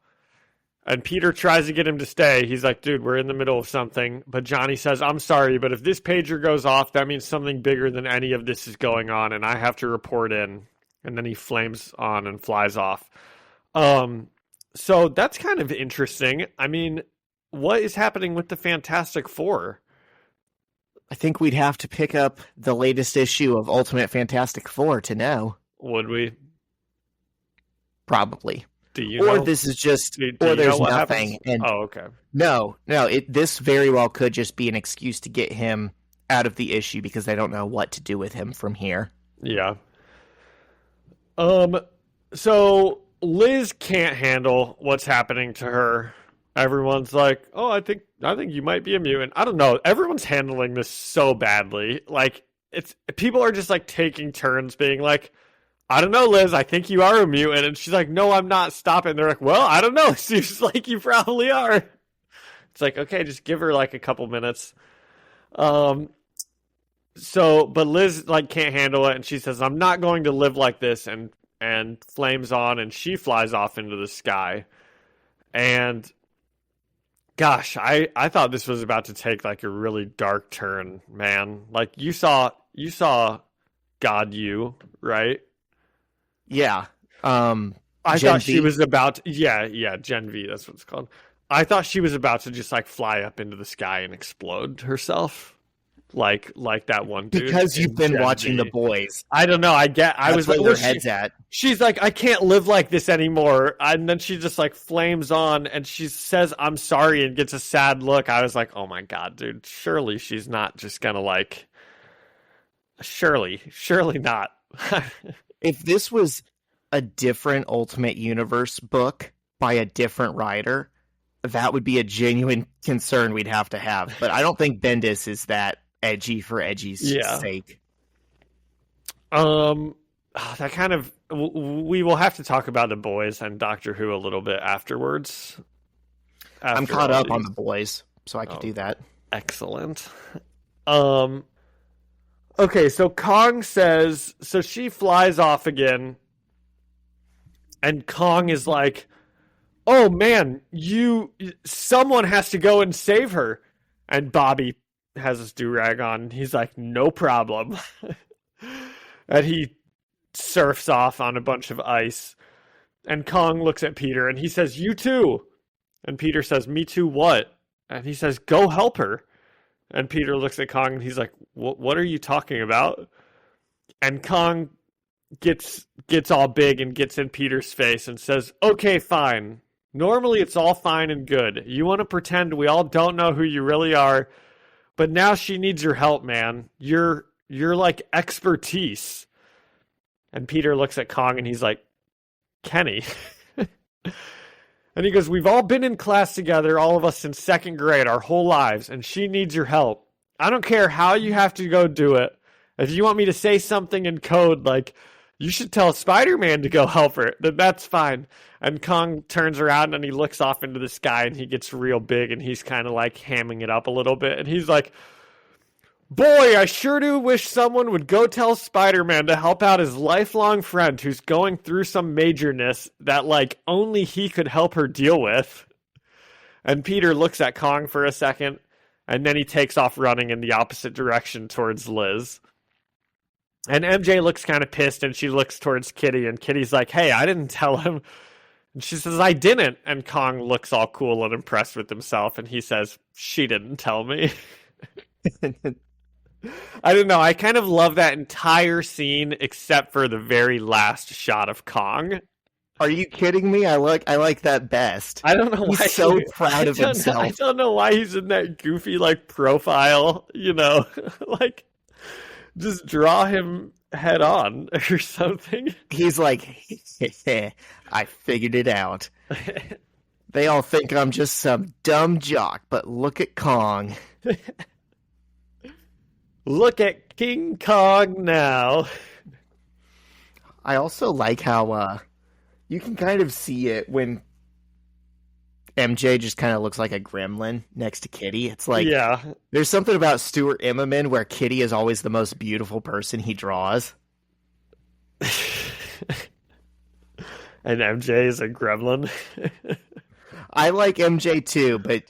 And Peter tries to get him to stay. He's like, dude, we're in the middle of something. But Johnny says, I'm sorry, but if this pager goes off, that means something bigger than any of this is going on, and I have to report in. And then he flames on and flies off. So that's kind of interesting. I mean, what is happening with the Fantastic Four? I think we'd have to pick up the latest issue of Ultimate Fantastic Four to know. Would we? Probably. Do you know? This is just, or there's nothing. And okay. No, this very well could just be an excuse to get him out of the issue because they don't know what to do with him from here. Yeah. So Liz can't handle what's happening to her. Everyone's like, "Oh, I think you might be a mutant." I don't know. Everyone's handling this so badly. Like people are just like taking turns being like, "I don't know, Liz, I think you are a mutant." And she's like, "No, I'm not. Stop it." And they're like, "Well, I don't know." She's like, "You probably are." It's like, okay, just give her like a couple minutes. But Liz like can't handle it and she says, "I'm not going to live like this," and flames on and she flies off into the sky. And gosh, I thought this was about to take like a really dark turn, man. Like you saw God You, right? Yeah. I thought she was about to, yeah, Gen V, that's what it's called. I thought she was about to just like fly up into the sky and explode herself. Like that one dude. Because you've been Gen watching V. The Boys. I don't know. I was like, where their head's at. She's like, "I can't live like this anymore." And then she just like flames on and she says, "I'm sorry," and gets a sad look. I was like, oh my God, dude. Surely she's not just gonna like, surely not. If this was a different Ultimate Universe book by a different writer, that would be a genuine concern we'd have to have. But I don't think Bendis is that edgy for edgy's sake. That kind of, we will have to talk about The Boys and Doctor Who a little bit afterwards. I'm caught up on The Boys, so I could do that. Excellent. Okay, so Kong says, so she flies off again, and Kong is like, "Oh man, someone has to go and save her." And Bobby has his do-rag on. He's like, "No problem." And he surfs off on a bunch of ice. And Kong looks at Peter and he says, "You too." And Peter says, "Me too what?" And he says, "Go help her." And Peter looks at Kong and he's like, "What are you talking about?" And Kong gets all big and gets in Peter's face and says, "Okay, fine. Normally it's all fine and good. You want to pretend we all don't know who you really are, but now she needs your help, man. You're like expertise." And Peter looks at Kong and he's like, "Kenny." And he goes, "We've all been in class together, all of us since second grade, our whole lives, and she needs your help. I don't care how you have to go do it. If you want me to say something in code, like, you should tell Spider-Man to go help her, then that's fine." And Kong turns around and he looks off into the sky and he gets real big and he's kind of like hamming it up a little bit. And he's like, "Boy, I sure do wish someone would go tell Spider-Man to help out his lifelong friend who's going through some majorness that, like, only he could help her deal with." And Peter looks at Kong for a second, and then he takes off running in the opposite direction towards Liz. And MJ looks kind of pissed, and she looks towards Kitty, and Kitty's like, "Hey, I didn't tell him." And she says, "I didn't." And Kong looks all cool and impressed with himself, and he says, "She didn't tell me." I don't know. I kind of love that entire scene except for the very last shot of Kong. Are you kidding me? I like that best. I don't know why he's so proud of himself. I don't know why he's in that goofy like profile, like just draw him head on or something. He's like, "I figured it out. They all think I'm just some dumb jock, but look at Kong." Look at King Kong now. I also like how you can kind of see it when MJ just kind of looks like a gremlin next to Kitty. It's like, yeah, there's something about Stuart Immonen where Kitty is always the most beautiful person he draws. And MJ is a gremlin. I like MJ too, but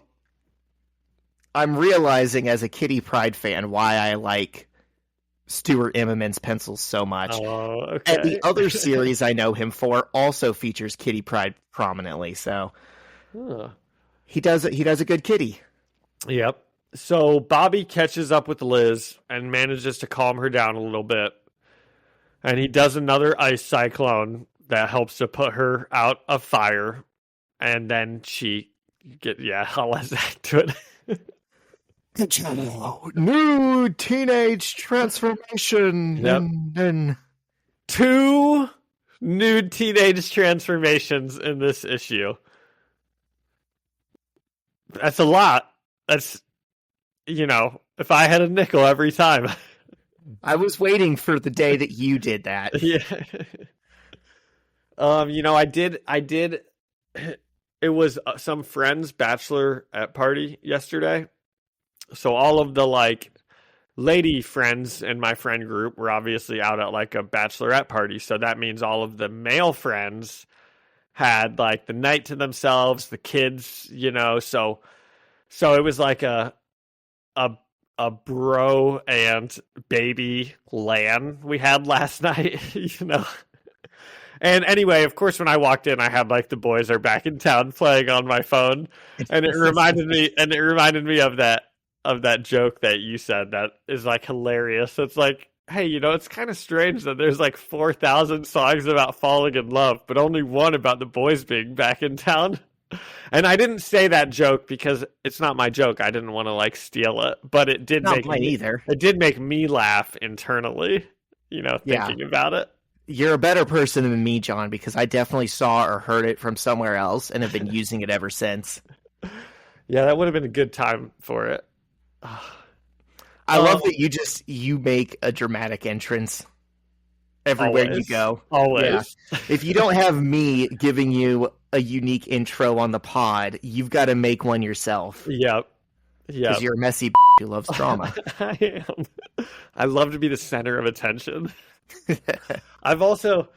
I'm realizing as a Kitty Pryde fan why I like Stuart Immonen's pencils so much. Oh, okay. And the other series I know him for also features Kitty Pryde prominently, so he does a good Kitty. Yep. So Bobby catches up with Liz and manages to calm her down a little bit. And he does another ice cyclone that helps to put her out of fire. And then I'll let Zach do it. New teenage transformation. Yep. 2 new teenage transformations in this issue. That's a lot. That's, if I had a nickel every time. I was waiting for the day that you did that. Yeah. I did. It was some friend's bachelorette party yesterday. So all of the lady friends in my friend group were obviously out at a bachelorette party. So that means all of the male friends had the night to themselves, the kids, so it was like a bro and baby LAN we had last night, And anyway, of course, when I walked in, I had the boys are back in town playing on my phone, and it reminded me of that joke that you said that is hilarious. It's hey, it's kind of strange that there's 4,000 songs about falling in love, but only one about the boys being back in town. And I didn't say that joke because it's not my joke. I didn't want to steal it, but it did Not mine either. It did make me laugh internally, thinking about it. You're a better person than me, John, because I definitely saw or heard it from somewhere else and have been using it ever since. Yeah, that would have been a good time for it. I love that you make a dramatic entrance everywhere you go. Always. Yeah. If you don't have me giving you a unique intro on the pod, you've got to make one yourself. Yep. Yeah. Because you're a messy who loves drama. I am. I love to be the center of attention. I've also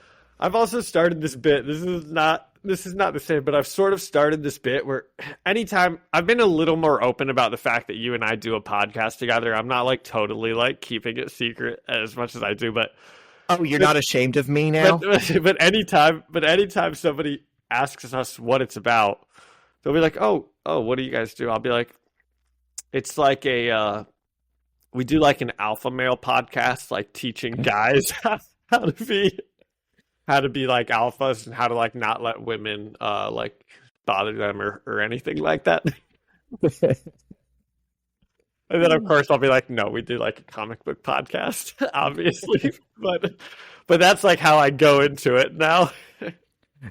started this bit. This is not the same, but I've sort of started this bit where anytime I've been a little more open about the fact that you and I do a podcast together. I'm not like totally like keeping it secret as much as I do, but oh, you're not ashamed of me now? But anytime somebody asks us what it's about, they'll be like, "Oh, what do you guys do?" I'll be like, "It's like we do like an alpha male podcast, like teaching guys how to be like alphas and how to like not let women like bother them or anything like that." And then of course I'll be like, "No, we do like a comic book podcast, obviously." but that's like how I go into it now.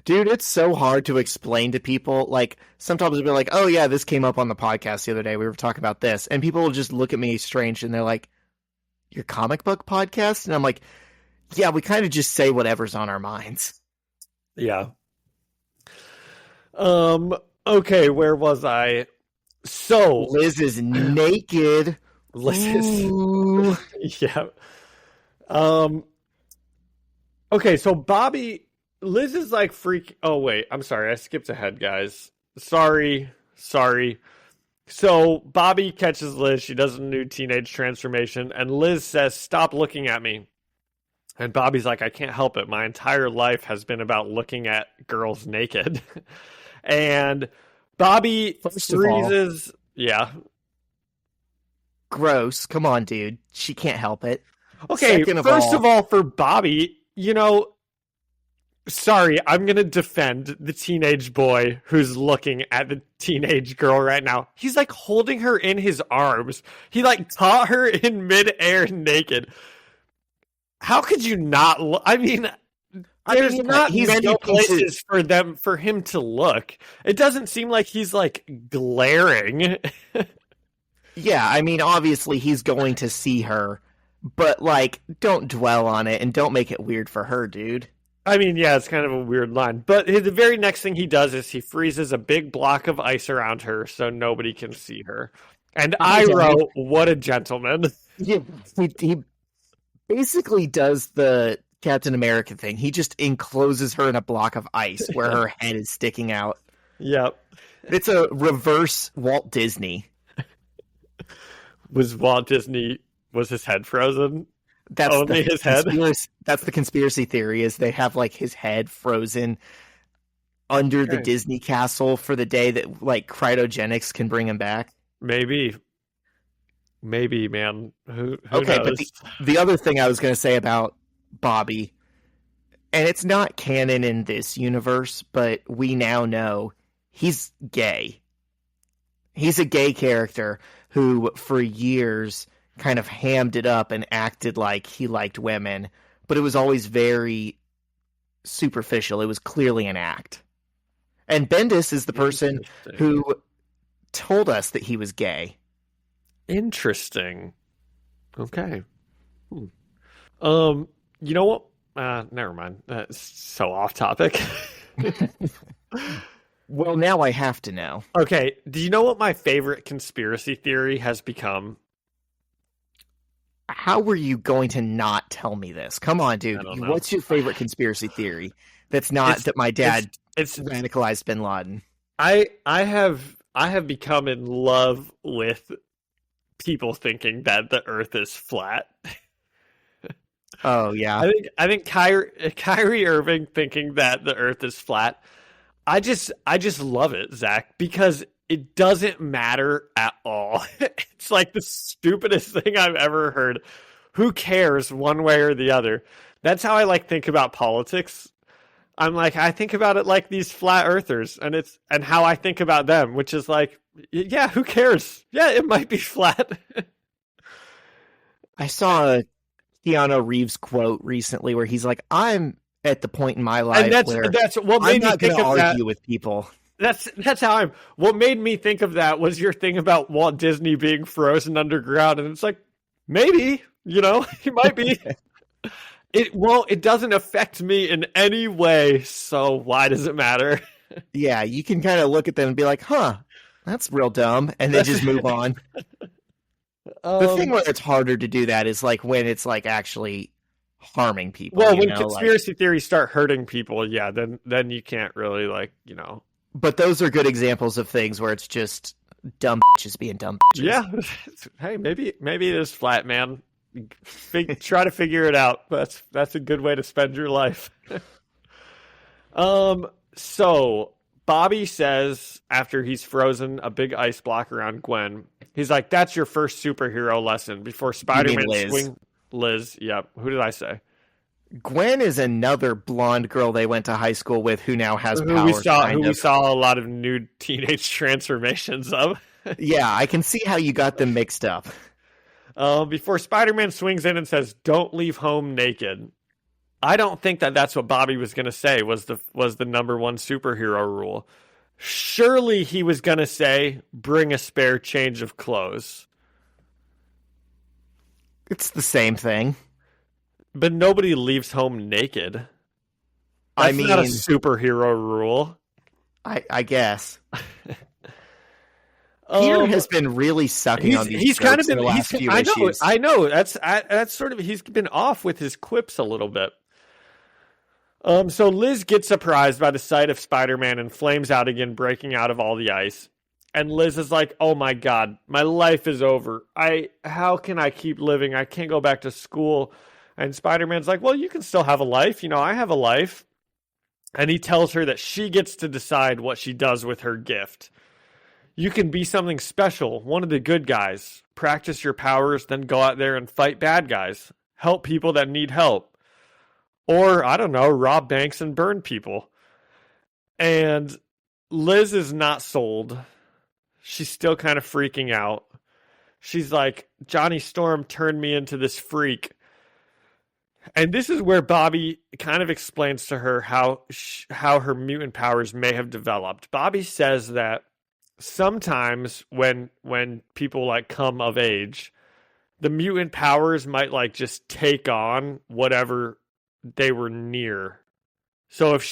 Dude, it's so hard to explain to people. Like, sometimes they'll be like, oh, yeah, this came up on the podcast the other day. We were talking about this. And people will just look at me strange, and they're like, your comic book podcast? And I'm like, yeah, we kind of just say whatever's on our minds. Yeah. Okay, where was I? So Liz is naked. Liz is... Yeah. Okay, so Liz is like oh wait, I'm sorry, I skipped ahead, guys. Sorry. So Bobby catches Liz, she does a new teenage transformation, and Liz says, "Stop looking at me." And Bobby's like, "I can't help it. My entire life has been about looking at girls naked." And Bobby freezes. Yeah. Gross. Come on, dude. She can't help it. Okay, first of all, for Bobby, sorry, I'm going to defend the teenage boy who's looking at the teenage girl right now. He's like holding her in his arms. He like caught her in midair naked. How could you not look? I mean, there's not many places for him to look. It doesn't seem like he's like glaring. Yeah, I mean, obviously he's going to see her, but like, don't dwell on it and don't make it weird for her, dude. I mean, yeah, it's kind of a weird line. But the very next thing he does is he freezes a big block of ice around her so nobody can see her. And I wrote, what a gentleman. Yeah, he basically does the Captain America thing. He just encloses her in a block of ice where her head is sticking out. Yep. It's a reverse Walt Disney. Was his head frozen? That's only his head. That's the conspiracy theory, is they have like his head frozen under the Disney castle for the day that like cryogenics can bring him back. Maybe, man. Who okay, knows? But the other thing I was going to say about Bobby, and it's not canon in this universe, but we now know he's gay. He's a gay character who, for years, kind of hammed it up and acted like he liked women, but it was always very superficial. It was clearly an act. And Bendis is the person who told us that he was gay. Interesting. Okay. You know what? Never mind. That's so off topic. Well, now I have to know. Okay. Do you know what my favorite conspiracy theory has become? How were you going to not tell me this? Come on, dude. What's your favorite conspiracy theory that's not that my dad radicalized bin Laden? I have become in love with people thinking that the Earth is flat. Oh yeah. I think Kyrie Irving thinking that the Earth is flat. I just love it, Zach, because it doesn't matter at all. It's like the stupidest thing I've ever heard. Who cares one way or the other? That's how I like think about politics. I'm like, I think about it like these flat earthers, and how I think about them, which is like, yeah, who cares? Yeah, it might be flat. I saw a Keanu Reeves quote recently where he's like, I'm at the point in my life where that's what made I'm not me think going to of argue that. with people. That's how I'm. What made me think of that was your thing about Walt Disney being frozen underground, and it's like, maybe, he might be. It doesn't affect me in any way, so why does it matter? Yeah, you can kind of look at them and be like, huh, that's real dumb, and then just move on. The thing where it's harder to do that is like when it's like actually harming people. Well, when conspiracy theories start hurting people, yeah, then you can't really like, you know. But those are good examples of things where it's just dumb bitches being dumb bitches. Yeah. Hey, maybe it is flat, man. Try to figure it out. That's a good way to spend your life. So Bobby says after he's frozen a big ice block around Gwen, he's like, "That's your first superhero lesson." Before Spider-Man swing. Liz, yep. Who did I say? Gwen is another blonde girl they went to high school with who now has powers. We saw a lot of nude teenage transformations of. Yeah, I can see how you got them mixed up. Before Spider-Man swings in and says, "Don't leave home naked." I don't think that's what Bobby was going to say was the number one superhero rule. Surely he was going to say, "Bring a spare change of clothes." It's the same thing. But nobody leaves home naked. I mean, not a superhero rule. I guess. Peter has been really sucking on these. He's kind of been. The last few issues. I know. That's sort of. He's been off with his quips a little bit. So Liz gets surprised by the sight of Spider-Man and flames out again, breaking out of all the ice. And Liz is like, "Oh my God, my life is over. How can I keep living? I can't go back to school." And Spider-Man's like, "Well, you can still have a life. You know, I have a life." And he tells her that she gets to decide what she does with her gift. You can be something special, one of the good guys. Practice your powers, then go out there and fight bad guys. Help people that need help. Or, I don't know, rob banks and burn people. And Liz is not sold. She's still kind of freaking out. She's like, "Johnny Storm turned me into this freak." And this is where Bobby kind of explains to her how her mutant powers may have developed. Bobby says that sometimes when people like come of age, the mutant powers might like just take on whatever they were near. So if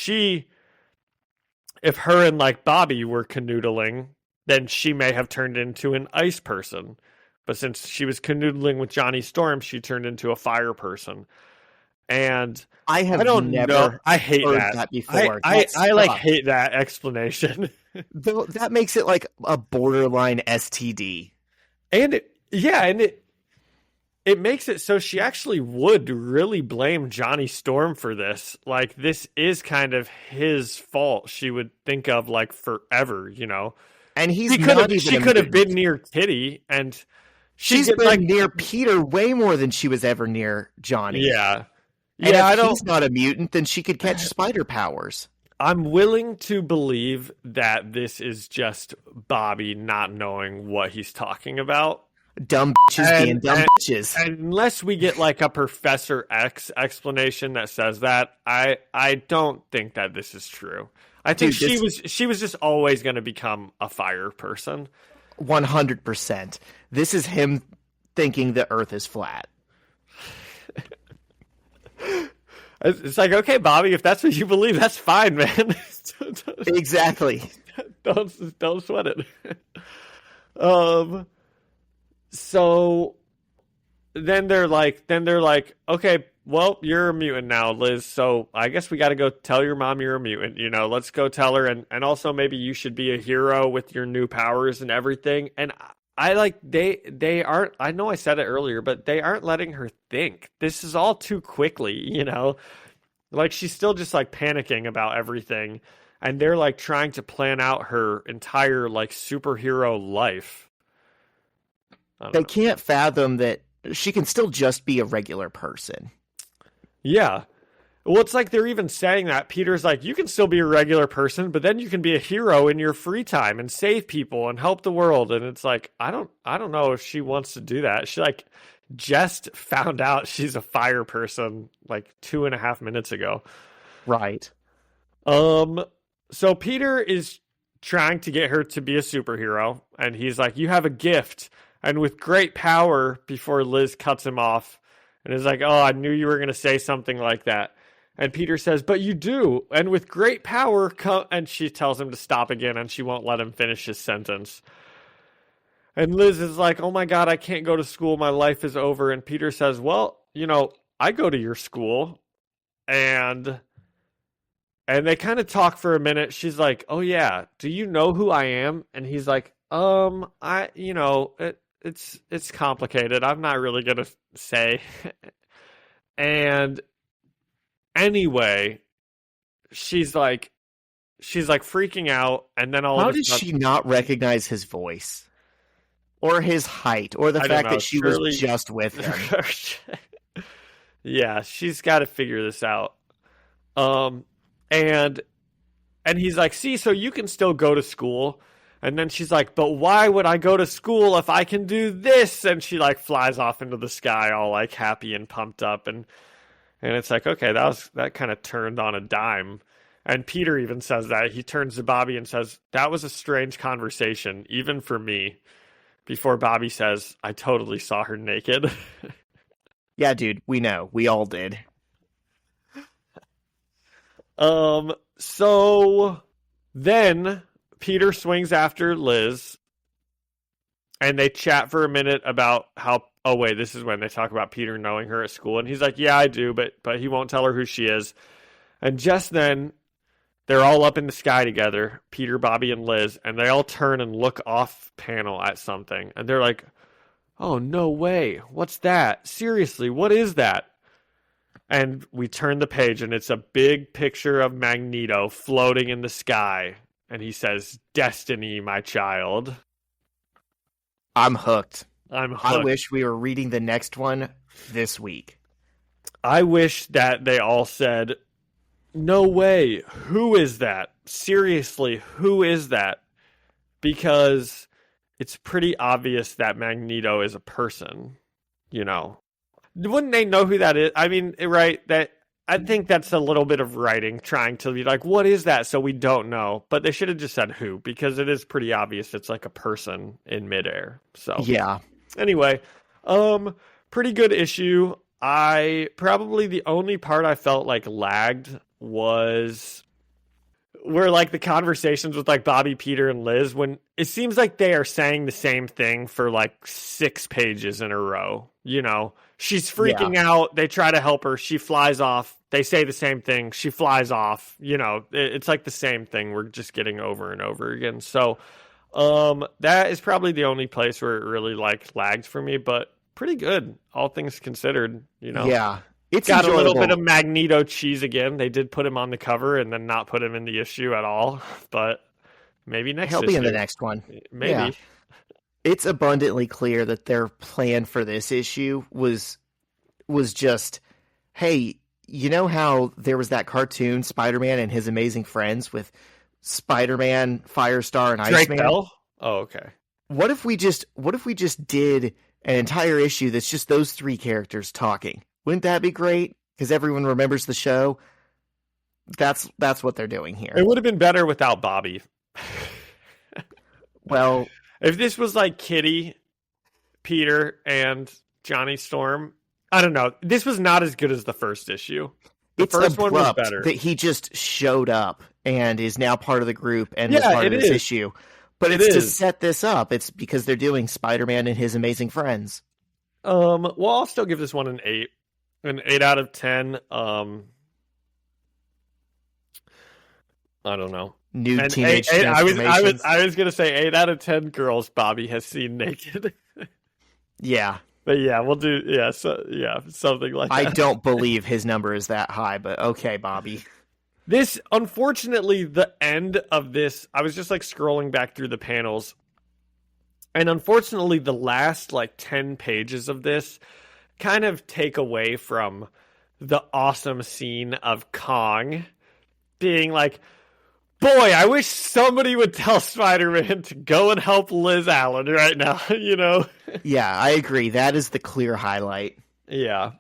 her and like Bobby were canoodling, then she may have turned into an ice person. But since she was canoodling with Johnny Storm, she turned into a fire person. And I don't know. I hate that before. I hate that explanation. Though that makes it like a borderline STD. And it makes it so she actually would really blame Johnny Storm for this. Like, this is kind of his fault. She would think of like forever, you know. And she could have been near Kitty, and she's been like near Peter way more than she was ever near Johnny. Yeah. And if he's not a mutant, then she could catch spider powers. I'm willing to believe that this is just Bobby not knowing what he's talking about. Dumb bitches being dumb bitches. Unless we get like a Professor X explanation that says that, I don't think that this is true. I think she was just always going to become a fire person. 100%. This is him thinking the Earth is flat. It's like, okay, Bobby, if that's what you believe, that's fine, man. Exactly. Don't sweat it. So then they're like, okay, well, you're a mutant now, Liz. So I guess we got to go tell your mom you're a mutant. You know, let's go tell her, and also maybe you should be a hero with your new powers and everything. And I like they aren't. I know I said it earlier, but they aren't letting her think. This is all too quickly, you know. Like, she's still just like panicking about everything, and they're like trying to plan out her entire like superhero life. They can't fathom that she can still just be a regular person. Yeah. Well, it's like they're even saying that. Peter's like, you can still be a regular person, but then you can be a hero in your free time and save people and help the world. And it's like, I don't know if she wants to do that. She like just found out she's a fire person like 2.5 minutes ago. Right. So Peter is trying to get her to be a superhero, and he's like, you have a gift. And with great power, before Liz cuts him off and is like, oh, I knew you were going to say something like that. And Peter says, but you do. And with great power come, and she tells him to stop again, and she won't let him finish his sentence. And Liz is like, oh my God, I can't go to school. My life is over. And Peter says, well, I go to your school. And they kind of talk for a minute. She's like, oh yeah, do you know who I am? And he's like, it's complicated. I'm not really going to say. And anyway, she's like freaking out. And then how did she not recognize his voice or his height or the fact that she was just with him? Yeah, she's got to figure this out. And he's like, see, so you can still go to school. And then she's like, but why would I go to school if I can do this? And she like flies off into the sky all like happy and pumped up. And it's like, okay, that kind of turned on a dime. And Peter even says that. He turns to Bobby and says, that was a strange conversation, even for me. Before Bobby says, I totally saw her naked. Yeah, dude, we know. We all did. So then Peter swings after Liz and they chat for a minute about this is when they talk about Peter knowing her at school. And he's like, yeah, I do, but he won't tell her who she is. And just then they're all up in the sky together, Peter, Bobby, and Liz, and they all turn and look off panel at something. And they're like, oh, no way. What's that? Seriously, what is that? And we turn the page, and it's a big picture of Magneto floating in the sky. And he says, destiny, my child. I'm hooked. I wish we were reading the next one this week. I wish that they all said, no way. Who is that? Seriously, who is that? Because it's pretty obvious that Magneto is a person, Wouldn't they know who that is? I mean, right, I think that's a little bit of writing, trying to be like, what is that? So we don't know. But they should have just said who, because it is pretty obvious it's like a person in midair. So yeah. Anyway, pretty good issue. Probably the only part I felt like lagged was where like the conversations with like Bobby, Peter, and Liz, when it seems like they are saying the same thing for like 6 pages in a row. She's freaking out. They try to help her. She flies off. They say the same thing. She flies off. It's like the same thing. We're just getting over and over again. So that is probably the only place where it really like lagged for me, but pretty good, all things considered. Yeah. It's got enjoyable. a little bit of Magneto cheese again. They did put him on the cover and then not put him in the issue at all. But maybe next issue. He'll be in the next one. Maybe. Yeah. It's abundantly clear that their plan for this issue was just, hey, you know how there was that cartoon Spider-Man and His Amazing Friends with Spider-Man, Firestar, and Drake Iceman? Bell? Oh, okay. What if we just did an entire issue that's just those 3 characters talking? Wouldn't that be great? Because everyone remembers the show. That's what they're doing here. It would have been better without Bobby. Well, if this was like Kitty, Peter, and Johnny Storm, I don't know. This was not as good as the first issue. The first one was better. That he just showed up and is now part of the group and is part of this issue. But it's to set this up. It's because they're doing Spider-Man and His Amazing Friends. Well, I'll still give this one an 8. An 8 out of 10. I don't know. New teenage transformations. I was gonna say 8 out of 10 girls Bobby has seen naked. Yeah. But yeah, we'll do something like that. I don't believe his number is that high, but okay, Bobby. This, unfortunately, the end of this, I was just like scrolling back through the panels, and unfortunately the last like 10 pages of this kind of take away from the awesome scene of Kong being like, boy, I wish somebody would tell Spider-Man to go and help Liz Allen right now, Yeah, I agree. That is the clear highlight. Yeah.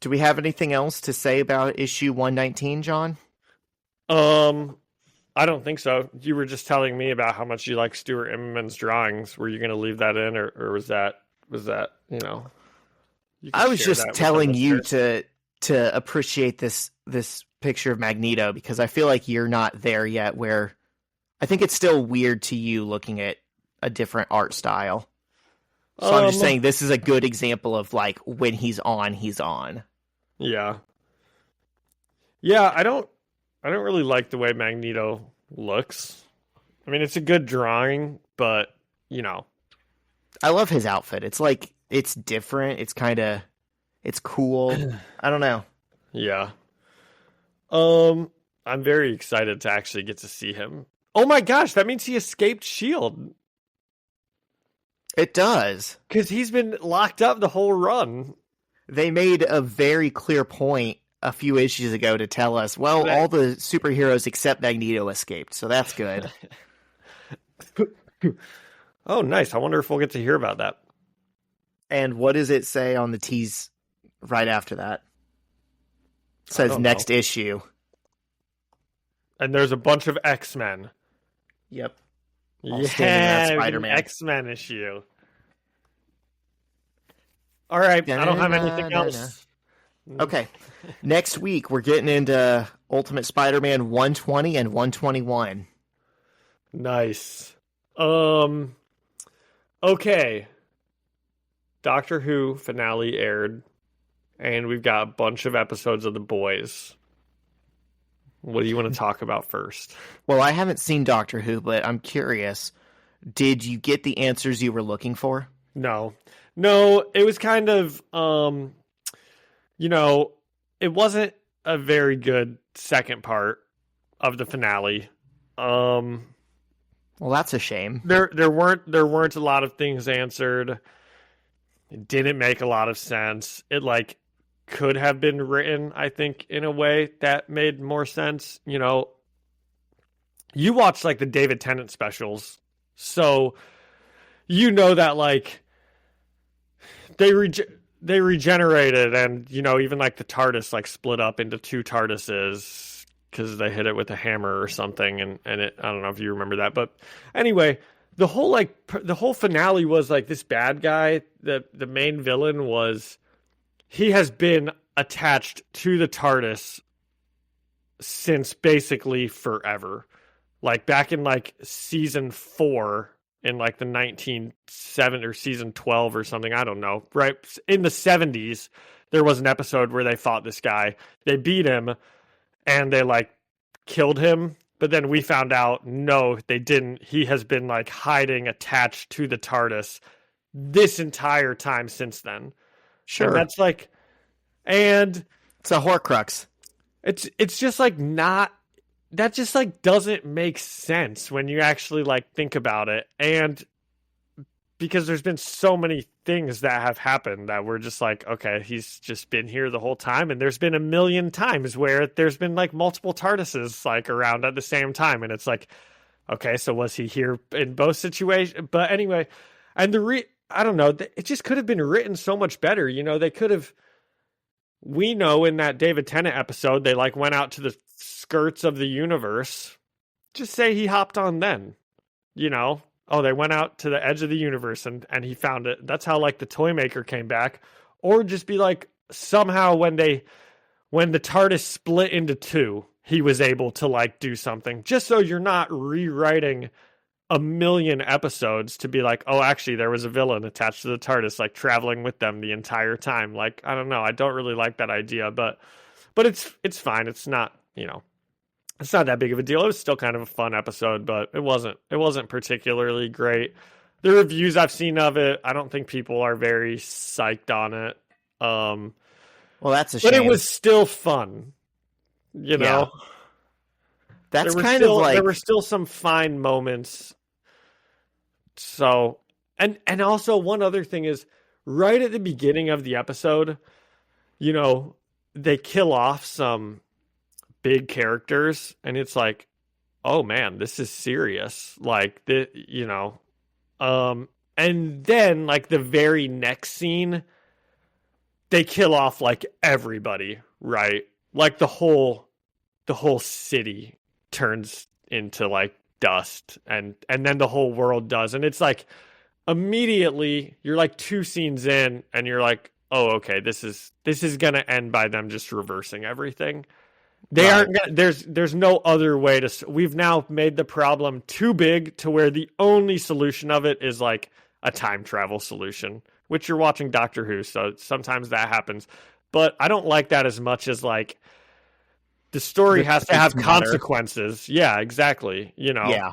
Do we have anything else to say about issue 119, John? I don't think so. You were just telling me about how much you like Stuart Immonen's drawings. Were you going to leave that in, or was that, I was just telling you to to appreciate this picture of Magneto, because I feel like you're not there yet, where I think it's still weird to you looking at a different art style. So I'm just saying this is a good example of like when he's on, he's on. Yeah. Yeah, I don't really like the way Magneto looks. I mean, it's a good drawing, but I love his outfit. It's like it's different. It's cool. I don't know. Yeah. I'm very excited to actually get to see him. Oh my gosh, that means he escaped S.H.I.E.L.D. It does. Because he's been locked up the whole run. They made a very clear point a few issues ago to tell us, well, all the superheroes except Magneto escaped, so that's good. Oh, nice. I wonder if we'll get to hear about that. And what does it say on the tease right after that? It says next issue. And there's a bunch of X-Men. Yep. Yeah, Spider-Man. X-Men issue. All right, I don't have anything else. Okay. Next week, we're getting into Ultimate Spider-Man 120 and 121. Nice. Okay. Doctor Who finale aired, and we've got a bunch of episodes of The Boys. What do you want to talk about first? Well, I haven't seen Doctor Who, but I'm curious. Did you get the answers you were looking for? No, it was kind of, it wasn't a very good second part of the finale. Well, that's a shame. There weren't a lot of things answered. It didn't make a lot of sense. It could have been written, I think, in a way that made more sense. You watch the David Tennant specials, so that they regenerated, and even the TARDIS split up into two TARDISes because they hit it with a hammer or something, and it, I don't know if you remember that, but anyway, the whole finale was this bad guy, the main villain was, he has been attached to the TARDIS since basically forever. Back in season 4 in the 1970 or season 12 or something, I don't know. Right in the 70s, there was an episode where they fought this guy. They beat him and they killed him. But then we found out, no, they didn't. He has been hiding attached to the TARDIS this entire time since then. Sure. And that's and it's a Horcrux. It's just not, that just doesn't make sense when you actually think about it. And because there's been so many things that have happened that we're just okay, he's just been here the whole time. And there's been a million times where there's been multiple TARDISes around at the same time. And it's okay, so was he here in both situations? But anyway, and I don't know, it just could have been written so much better. They could have, we know in that David Tennant episode, they went out to the skirts of the universe. Just say he hopped on then, oh, they went out to the edge of the universe and he found it. That's how the toy maker came back. Or just be somehow when the TARDIS split into two, he was able to do something, just so you're not rewriting a million episodes to be oh, actually there was a villain attached to the TARDIS, traveling with them the entire time. I don't know. I don't really like that idea, but it's fine. It's not, it's not that big of a deal. It was still kind of a fun episode, but it wasn't particularly great. The reviews I've seen of it, I don't think people are very psyched on it. Well, that's a shame. But it was still fun, Yeah. That's there were still some fine moments. So, and also one other thing is, right at the beginning of the episode, they kill off some big characters, and it's oh man, this is serious. And then the very next scene, they kill off everybody, right? The whole city turns into dust, and then the whole world does, and it's immediately you're 2 scenes in and you're oh, okay, this is going to end by them just reversing everything. They Right. aren't gonna, there's no other way to, we've now made the problem too big to where the only solution of it is like a time travel solution, which you're watching Doctor Who, so sometimes that happens. But I don't like that as much as like the story has to have stakes matter. consequences. Yeah, exactly. You know. Yeah.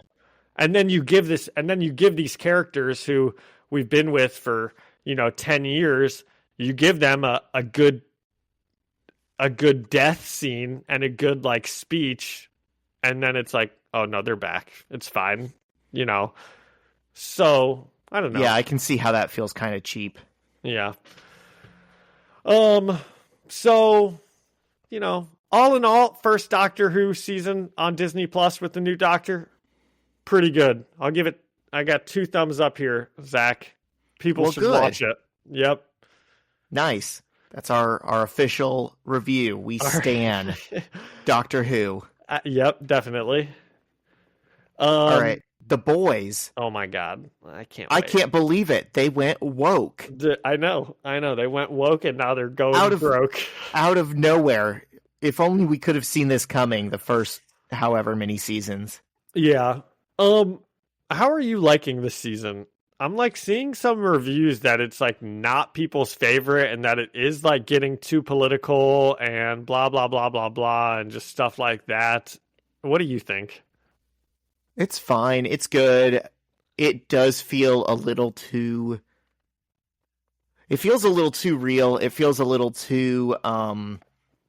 And then you give these characters who we've been with for, 10 years, you give them a good death scene and a good like speech, and then it's like, oh no, they're back. It's fine. So I don't know. Yeah, I can see how that feels kind of cheap. Yeah. So, all in all, first Doctor Who season on Disney Plus with the new Doctor, pretty good. I got 2 thumbs up here, Zach. People should watch it. Yep. Nice. That's our official review. We stan Doctor Who. Yep, definitely. All right. The Boys. Oh my God. I can't believe it. They went woke. I know. They went woke and now they're going broke. Out of nowhere. If only we could have seen this coming the first however many seasons. Yeah. How are you liking this season? I'm like seeing some reviews that it's like not people's favorite and that it is like getting too political and blah, blah, blah, blah, blah, and just stuff like that. What do you think? It's fine. It's good. It does feel a little too... It feels a little too real. It feels a little too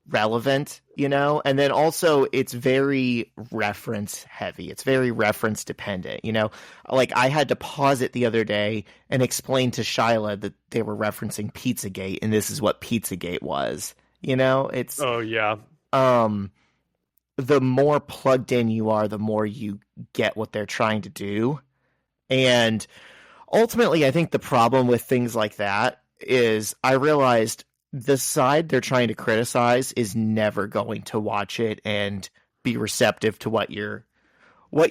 relevant, And then also it's very reference heavy. It's very reference dependent, Like I had to pause it the other day and explain to Shyla that they were referencing Pizzagate and this is what Pizzagate was. It's... Oh, yeah. The more plugged in you are, the more you get what they're trying to do. And ultimately, I think the problem with things like that is I realized the side they're trying to criticize is never going to watch it and be receptive to what you're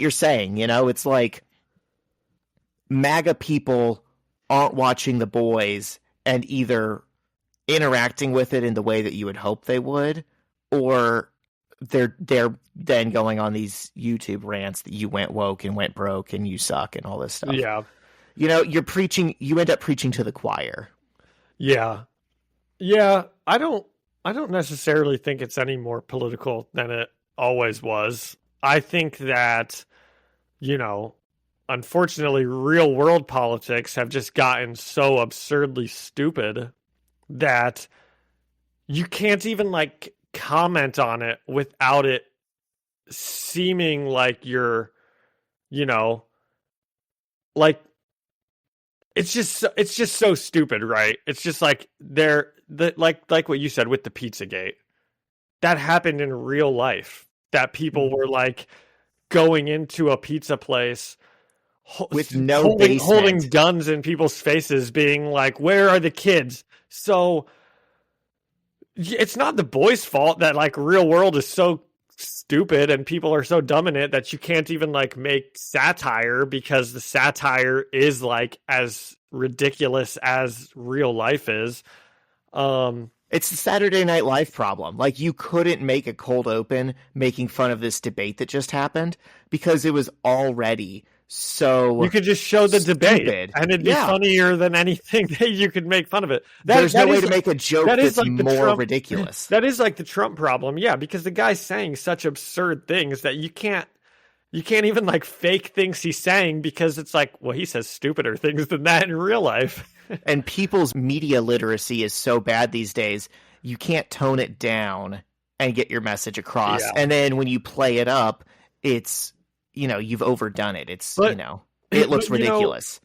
saying. It's like MAGA people aren't watching The Boys and either interacting with it in the way that you would hope they would, or they're then going on these YouTube rants that you went woke and went broke and you suck and all this stuff. Yeah. You end up preaching to the choir. Yeah. Yeah. I don't necessarily think it's any more political than it always was. I think that, unfortunately, real world politics have just gotten so absurdly stupid that you can't even like comment on it without it seeming like you're, like it's just so stupid, right? It's just like like what you said with the Pizzagate. That happened in real life. That people were like going into a pizza place with no holding guns in people's faces, being like, "Where are the kids?" So it's not the boys' fault that like real world is so stupid and people are so dumb in it that you can't even like make satire, because the satire is like as ridiculous as real life is. It's the Saturday Night Live problem. Like, you couldn't make a cold open making fun of this debate that just happened because it was already so... You could just show the debate and it'd be funnier than anything that you could make fun of it. There's no way to make a joke that's like more ridiculous. That is like the Trump problem, yeah, because the guy's saying such absurd things that you can't even like fake things he's saying, because it's like, well, he says stupider things than that in real life. And people's media literacy is so bad these days, you can't tone it down and get your message across. Yeah. And then when you play it up, it's, you've overdone it. It looks ridiculous.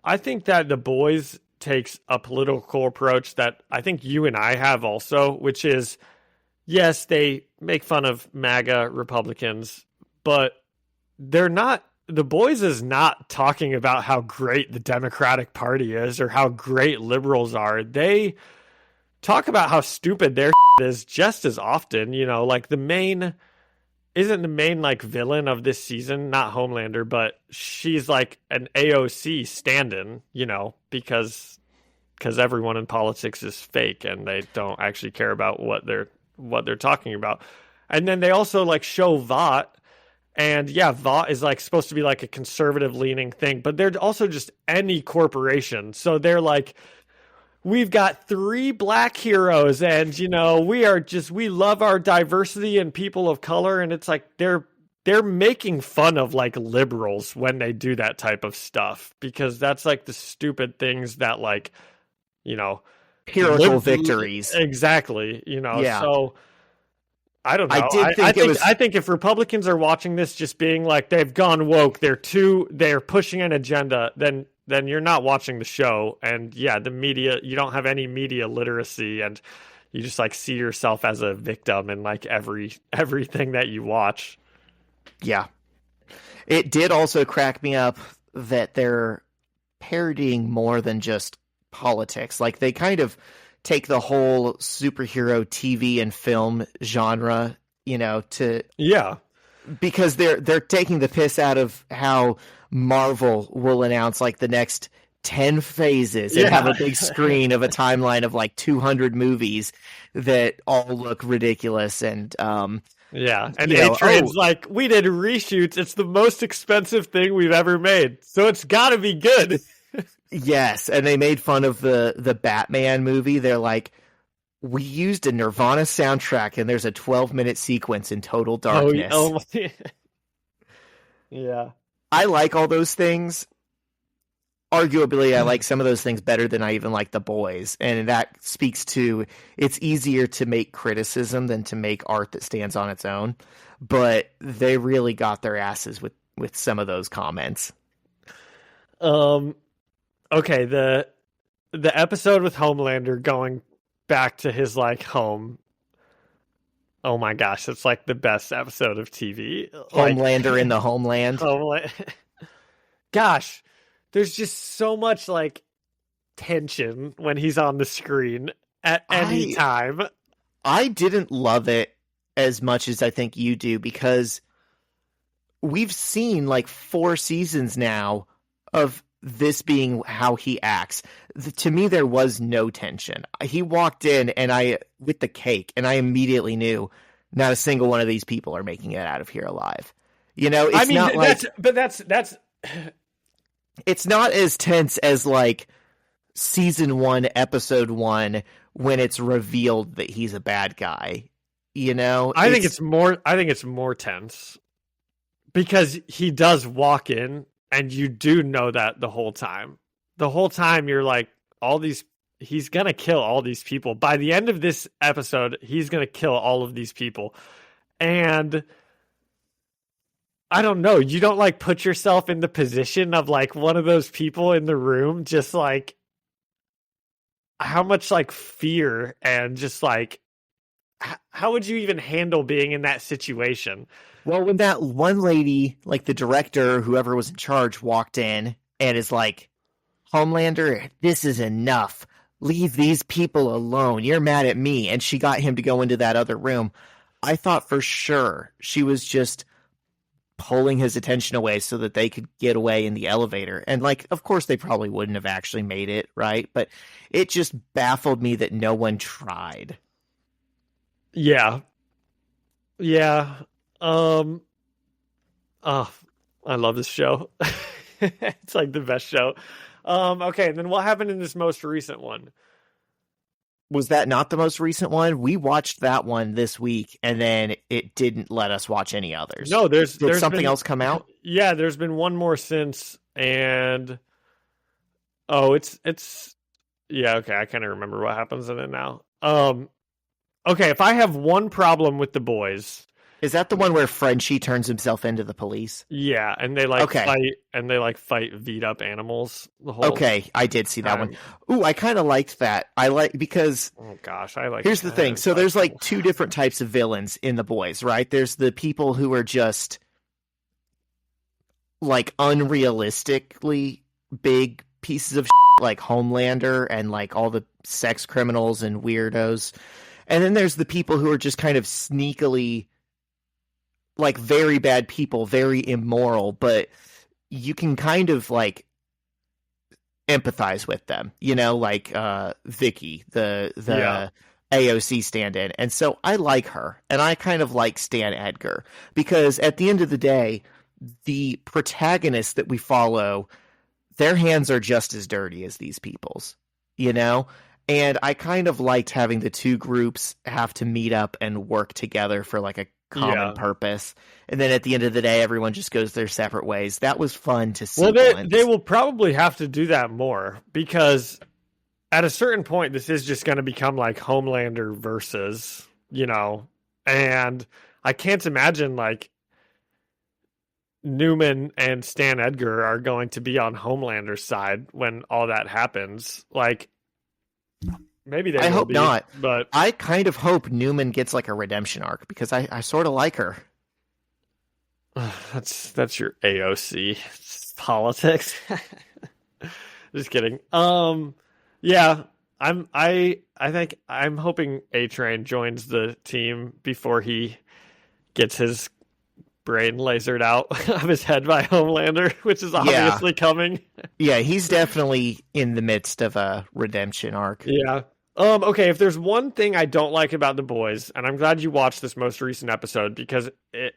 I think that The Boys takes a political approach that I think you and I have also, which is, yes, they make fun of MAGA Republicans, but they're not... The Boys is not talking about how great the Democratic Party is or how great liberals are. They talk about how stupid their is just as often. Like the main like villain of this season, not Homelander, but she's like an AOC stand-in, because because everyone in politics is fake and they don't actually care about what they're talking about. And then they also like show Vought, and yeah, Vought is like supposed to be like a conservative leaning thing, but they're also just any corporation. So they're like, we've got 3 black heroes, and we love our diversity and people of color, and it's like they're making fun of like liberals when they do that type of stuff, because that's like the stupid things that like, Heroical victories. Exactly. Yeah. So I don't know. I think if Republicans are watching this just being like they've gone woke, they're pushing an agenda, then you're not watching the show. And yeah, the media, you don't have any media literacy, and you just like see yourself as a victim in like everything that you watch. Yeah. It did also crack me up that they're parodying more than just politics. Like they kind of take the whole superhero TV and film genre, because they're taking the piss out of how Marvel will announce like the next 10 phases and have a big screen of a timeline of like 200 movies that all look ridiculous. And and Adrian's like, we did reshoots, it's the most expensive thing we've ever made, so it's gotta be good. Yes, and they made fun of the Batman movie. They're like, we used a Nirvana soundtrack, and there's a 12-minute sequence in total darkness. Yeah. I like all those things. Arguably, I like some of those things better than I even like The Boys, and that speaks to it's easier to make criticism than to make art that stands on its own. But they really got their asses with some of those comments. Okay, the episode with Homelander going back to his like home. Oh my gosh, it's like the best episode of TV. Homelander in the homeland. Gosh, there's just so much like tension when he's on the screen at any time. I didn't love it as much as I think you do, because we've seen like 4 seasons now of this being how he acts. To me, there was no tension. He walked in with the cake, and I immediately knew not a single one of these people are making it out of here alive. It's not like that's it's not as tense as like season 1, episode 1, when it's revealed that he's a bad guy. I think it's more tense because he does walk in, and you do know that the whole time. The whole time you're like, he's going to kill all these people. By the end of this episode, he's going to kill all of these people. And I don't know, you don't like put yourself in the position of like one of those people in the room, just like how much like fear and just like, how would you even handle being in that situation? Well, when that one lady, like the director, whoever was in charge, walked in and is like, Homelander, this is enough. Leave these people alone. You're mad at me. And she got him to go into that other room. I thought for sure she was just pulling his attention away so that they could get away in the elevator. And like, of course, they probably wouldn't have actually made it, right? But it just baffled me that no one tried. Yeah. Yeah. Oh, I love this show. It's like the best show. Okay, and then what happened in this most recent one? Was that not the most recent one? We watched that one this week, and then it didn't let us watch any others. No, Did something else come out? Yeah, there's been one more since, and it's yeah, okay, I kind of remember what happens in it now. Okay, if I have one problem with The Boys, is that the one where Frenchie turns himself into the police? Yeah, and they like fight beat up animals the whole I did see that one. Ooh, I kind of liked that. Because oh gosh, I like. Here's the thing. So there's like 2 different types of villains in The Boys, right? There's the people who are just like unrealistically big pieces of shit, like Homelander and like all the sex criminals and weirdos. And then there's the people who are just kind of sneakily like very bad people, very immoral, but you can kind of like empathize with them, like Vicky, the Yeah. AOC stand-in. And so I like her, and I kind of like Stan Edgar, because at the end of the day, the protagonists that we follow, their hands are just as dirty as these people's, And I kind of liked having the two groups have to meet up and work together for like a common purpose. And then at the end of the day, everyone just goes their separate ways. That was fun to see. Well, they will probably have to do that more, because at a certain point, this is just going to become like Homelander versus, and I can't imagine like Newman and Stan Edgar are going to be on Homelander's side when all that happens. Like, maybe they I hope not, but I kind of hope Newman gets like a redemption arc, because I sort of like her. That's your AOC politics. Just kidding. Yeah, I think I'm hoping A-Train joins the team before he gets his brain lasered out of his head by Homelander, which is obviously coming. Yeah, he's definitely in the midst of a redemption arc. Yeah. Okay, if there's one thing I don't like about The Boys, and I'm glad you watched this most recent episode because it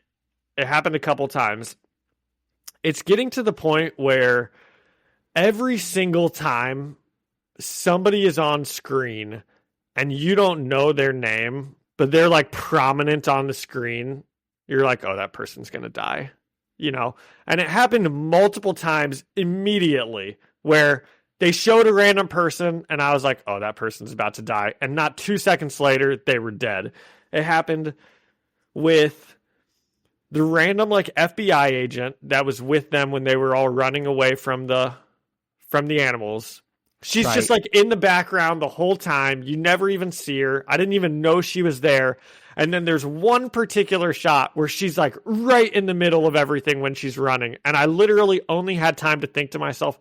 happened a couple times, it's getting to the point where every single time somebody is on screen and you don't know their name, but they're like prominent on the screen, you're like, oh, that person's going to die, And it happened multiple times immediately where they showed a random person and I was like, oh, that person's about to die. And not 2 seconds later, they were dead. It happened with the random like FBI agent that was with them when they were all running away from the animals. She's just like in the background the whole time. You never even see her. I didn't even know she was there. And then there's one particular shot where she's like right in the middle of everything when she's running. And I literally only had time to think to myself,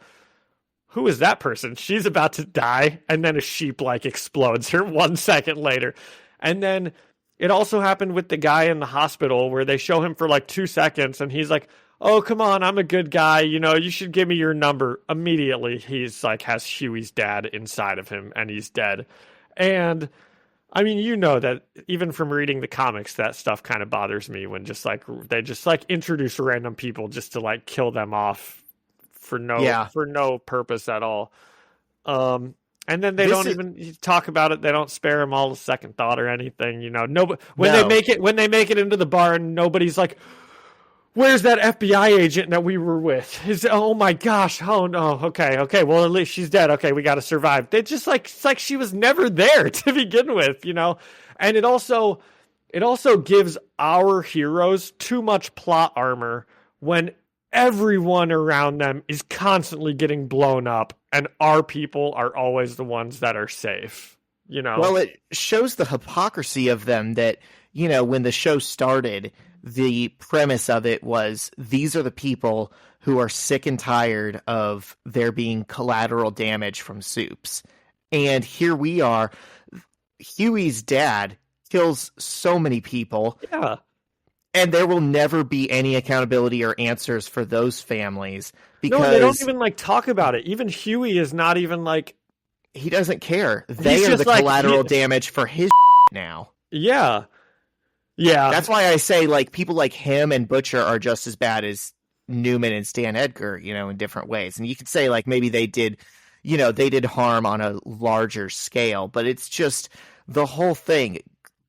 who is that person? She's about to die. And then a sheep like explodes her 1 second later. And then it also happened with the guy in the hospital where they show him for like 2 seconds and he's like, oh, come on, I'm a good guy. You should give me your number. Immediately, he's like, has Huey's dad inside of him and he's dead. And I mean, that even from reading the comics, that stuff kind of bothers me when they just introduce random people just to like kill them off for no purpose at all. And then they don't even talk about it. They don't spare them all a second thought or anything. They make it into the barn, nobody's like, where's that FBI agent that we were with? Oh my gosh. Oh no. Okay. Well, at least she's dead. Okay. We got to survive. They just it's like she was never there to begin with, And it also gives our heroes too much plot armor when everyone around them is constantly getting blown up and our people are always the ones that are safe, Well, it shows the hypocrisy of them that, when the show started, the premise of it was these are the people who are sick and tired of there being collateral damage from soups. And here we are. Huey's dad kills so many people. Yeah. And there will never be any accountability or answers for those families because no, they don't even talk about it. Even Huey is not even he doesn't care. They are the collateral damage for his now. Yeah. Yeah. That's why I say people like him and Butcher are just as bad as Newman and Stan Edgar, in different ways. And you could say maybe they did harm on a larger scale, but it's just the whole thing.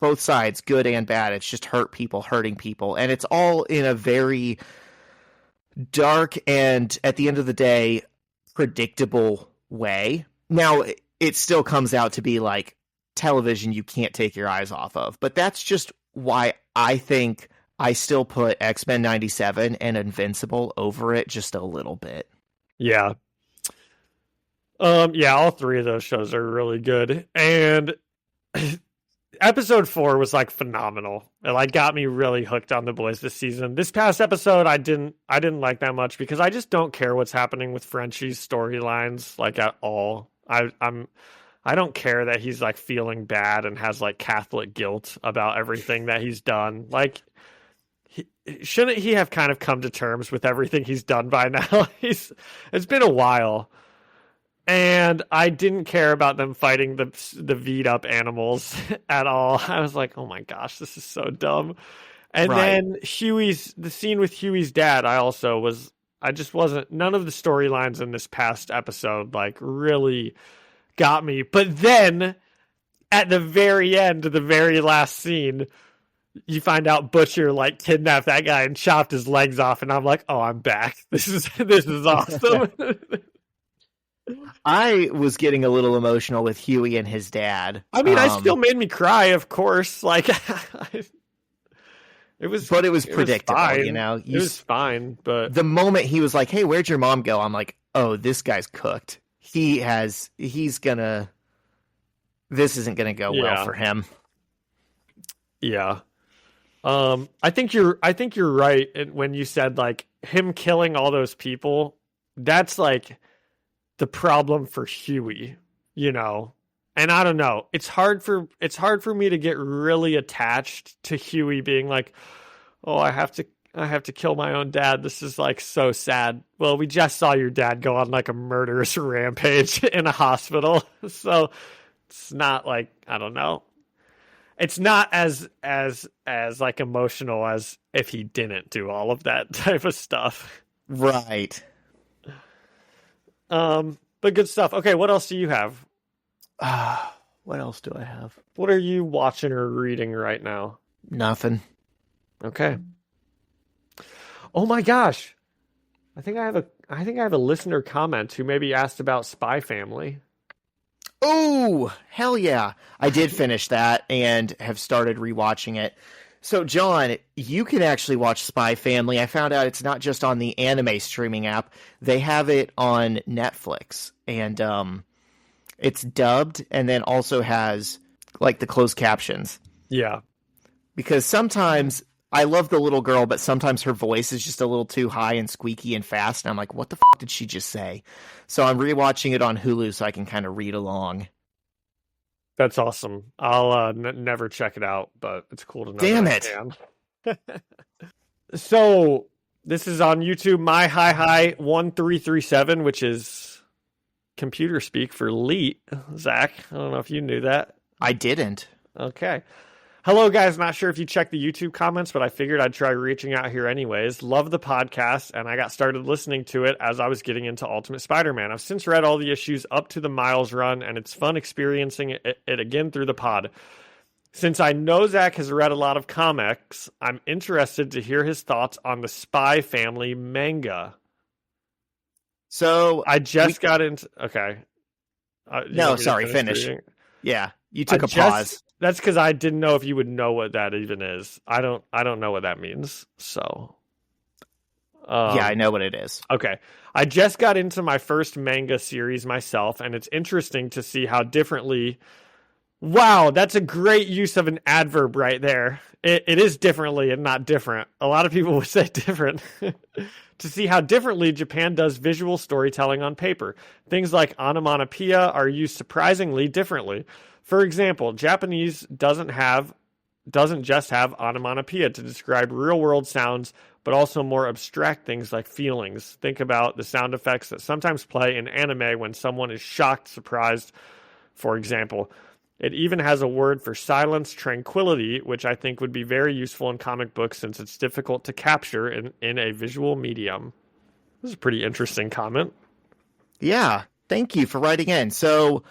Both sides, good and bad. It's just hurting people. And it's all in a very dark and, at the end of the day, predictable way. Now, it still comes out to be television you can't take your eyes off of. But that's just why I think I still put X-Men 97 and Invincible over it just a little bit. Yeah. Yeah, all three of those shows are really good. And episode 4 was phenomenal. It got me really hooked on The Boys this season. This past episode I didn't like that much because I just don't care what's happening with Frenchie's storylines at all. I don't care that he's feeling bad and has Catholic guilt about everything that he's done. Shouldn't he have kind of come to terms with everything he's done by now? It's been a while. And I didn't care about them fighting the beat up animals at all. I was like, oh my gosh, this is so dumb. And then the scene with Huey's dad, I just wasn't, none of the storylines in this past episode like really got me. But then at the very end, the very last scene, you find out Butcher like kidnapped that guy and chopped his legs off, and I'm like, oh, I'm back. This is awesome. I was getting a little emotional with Huey and his dad. I mean, I still made me cry, of course. Like, it was predictable, fine. you know. It was fine, but the moment he was like, "Hey, where'd your mom go?" I'm like, "Oh, this guy's cooked. This isn't gonna go well for him." Yeah. I think you're right when you said like him killing all those people. That's like the problem for Huey, you know. And I don't know. It's hard for me to get really attached to Huey being like, "Oh, I have to kill my own dad. This is like so sad." Well, we just saw your dad go on like a murderous rampage in a hospital. So it's not like, I don't know. It's not as like emotional as if he didn't do all of that type of stuff. Right. But good stuff. Okay, what else do you have? What else do I have? What are you watching or reading right now? Nothing. Okay. Oh my gosh. I think I have a listener comment who maybe asked about Spy Family. Oh, hell yeah. I did finish that and have started rewatching it. So, John, you can actually watch Spy Family. I found out it's not just on the anime streaming app. They have it on Netflix. And it's dubbed and then also has, like, the closed captions. Yeah. Because sometimes, I love the little girl, but sometimes her voice is just a little too high and squeaky and fast. And I'm like, what the fuck did she just say? So I'm rewatching it on Hulu so I can kind of read along. That's awesome. I'll never check it out, but it's cool to know. Damn it. So this is on YouTube, My Hi Hi 1337, which is computer speak for Leet. Zach, I don't know if you knew that. I didn't. Okay. Hello, guys. Not sure if you checked the YouTube comments, but I figured I'd try reaching out here anyways. Love the podcast, and I got started listening to it as I was getting into Ultimate Spider-Man. I've since read all the issues up to the Miles run, and it's fun experiencing it again through the pod. Since I know Zach has read a lot of comics, I'm interested to hear his thoughts on the Spy Family manga. So I just got into... Okay. No, sorry, finish. Reading? Yeah, you took a pause. That's because I didn't know if you would know what that even is. I don't know what that means. So, yeah, I know what it is. Okay, I just got into my first manga series myself, and it's interesting to see how differently. Wow, that's a great use of an adverb right there. It is differently and not different. A lot of people would say different. To see how differently Japan does visual storytelling on paper. Things like onomatopoeia are used surprisingly differently. For example, Japanese doesn't just have onomatopoeia to describe real-world sounds, but also more abstract things like feelings. Think about the sound effects that sometimes play in anime when someone is shocked, surprised, for example. It even has a word for silence, tranquility, which I think would be very useful in comic books since it's difficult to capture in a visual medium. This is a pretty interesting comment. Yeah, thank you for writing in. So,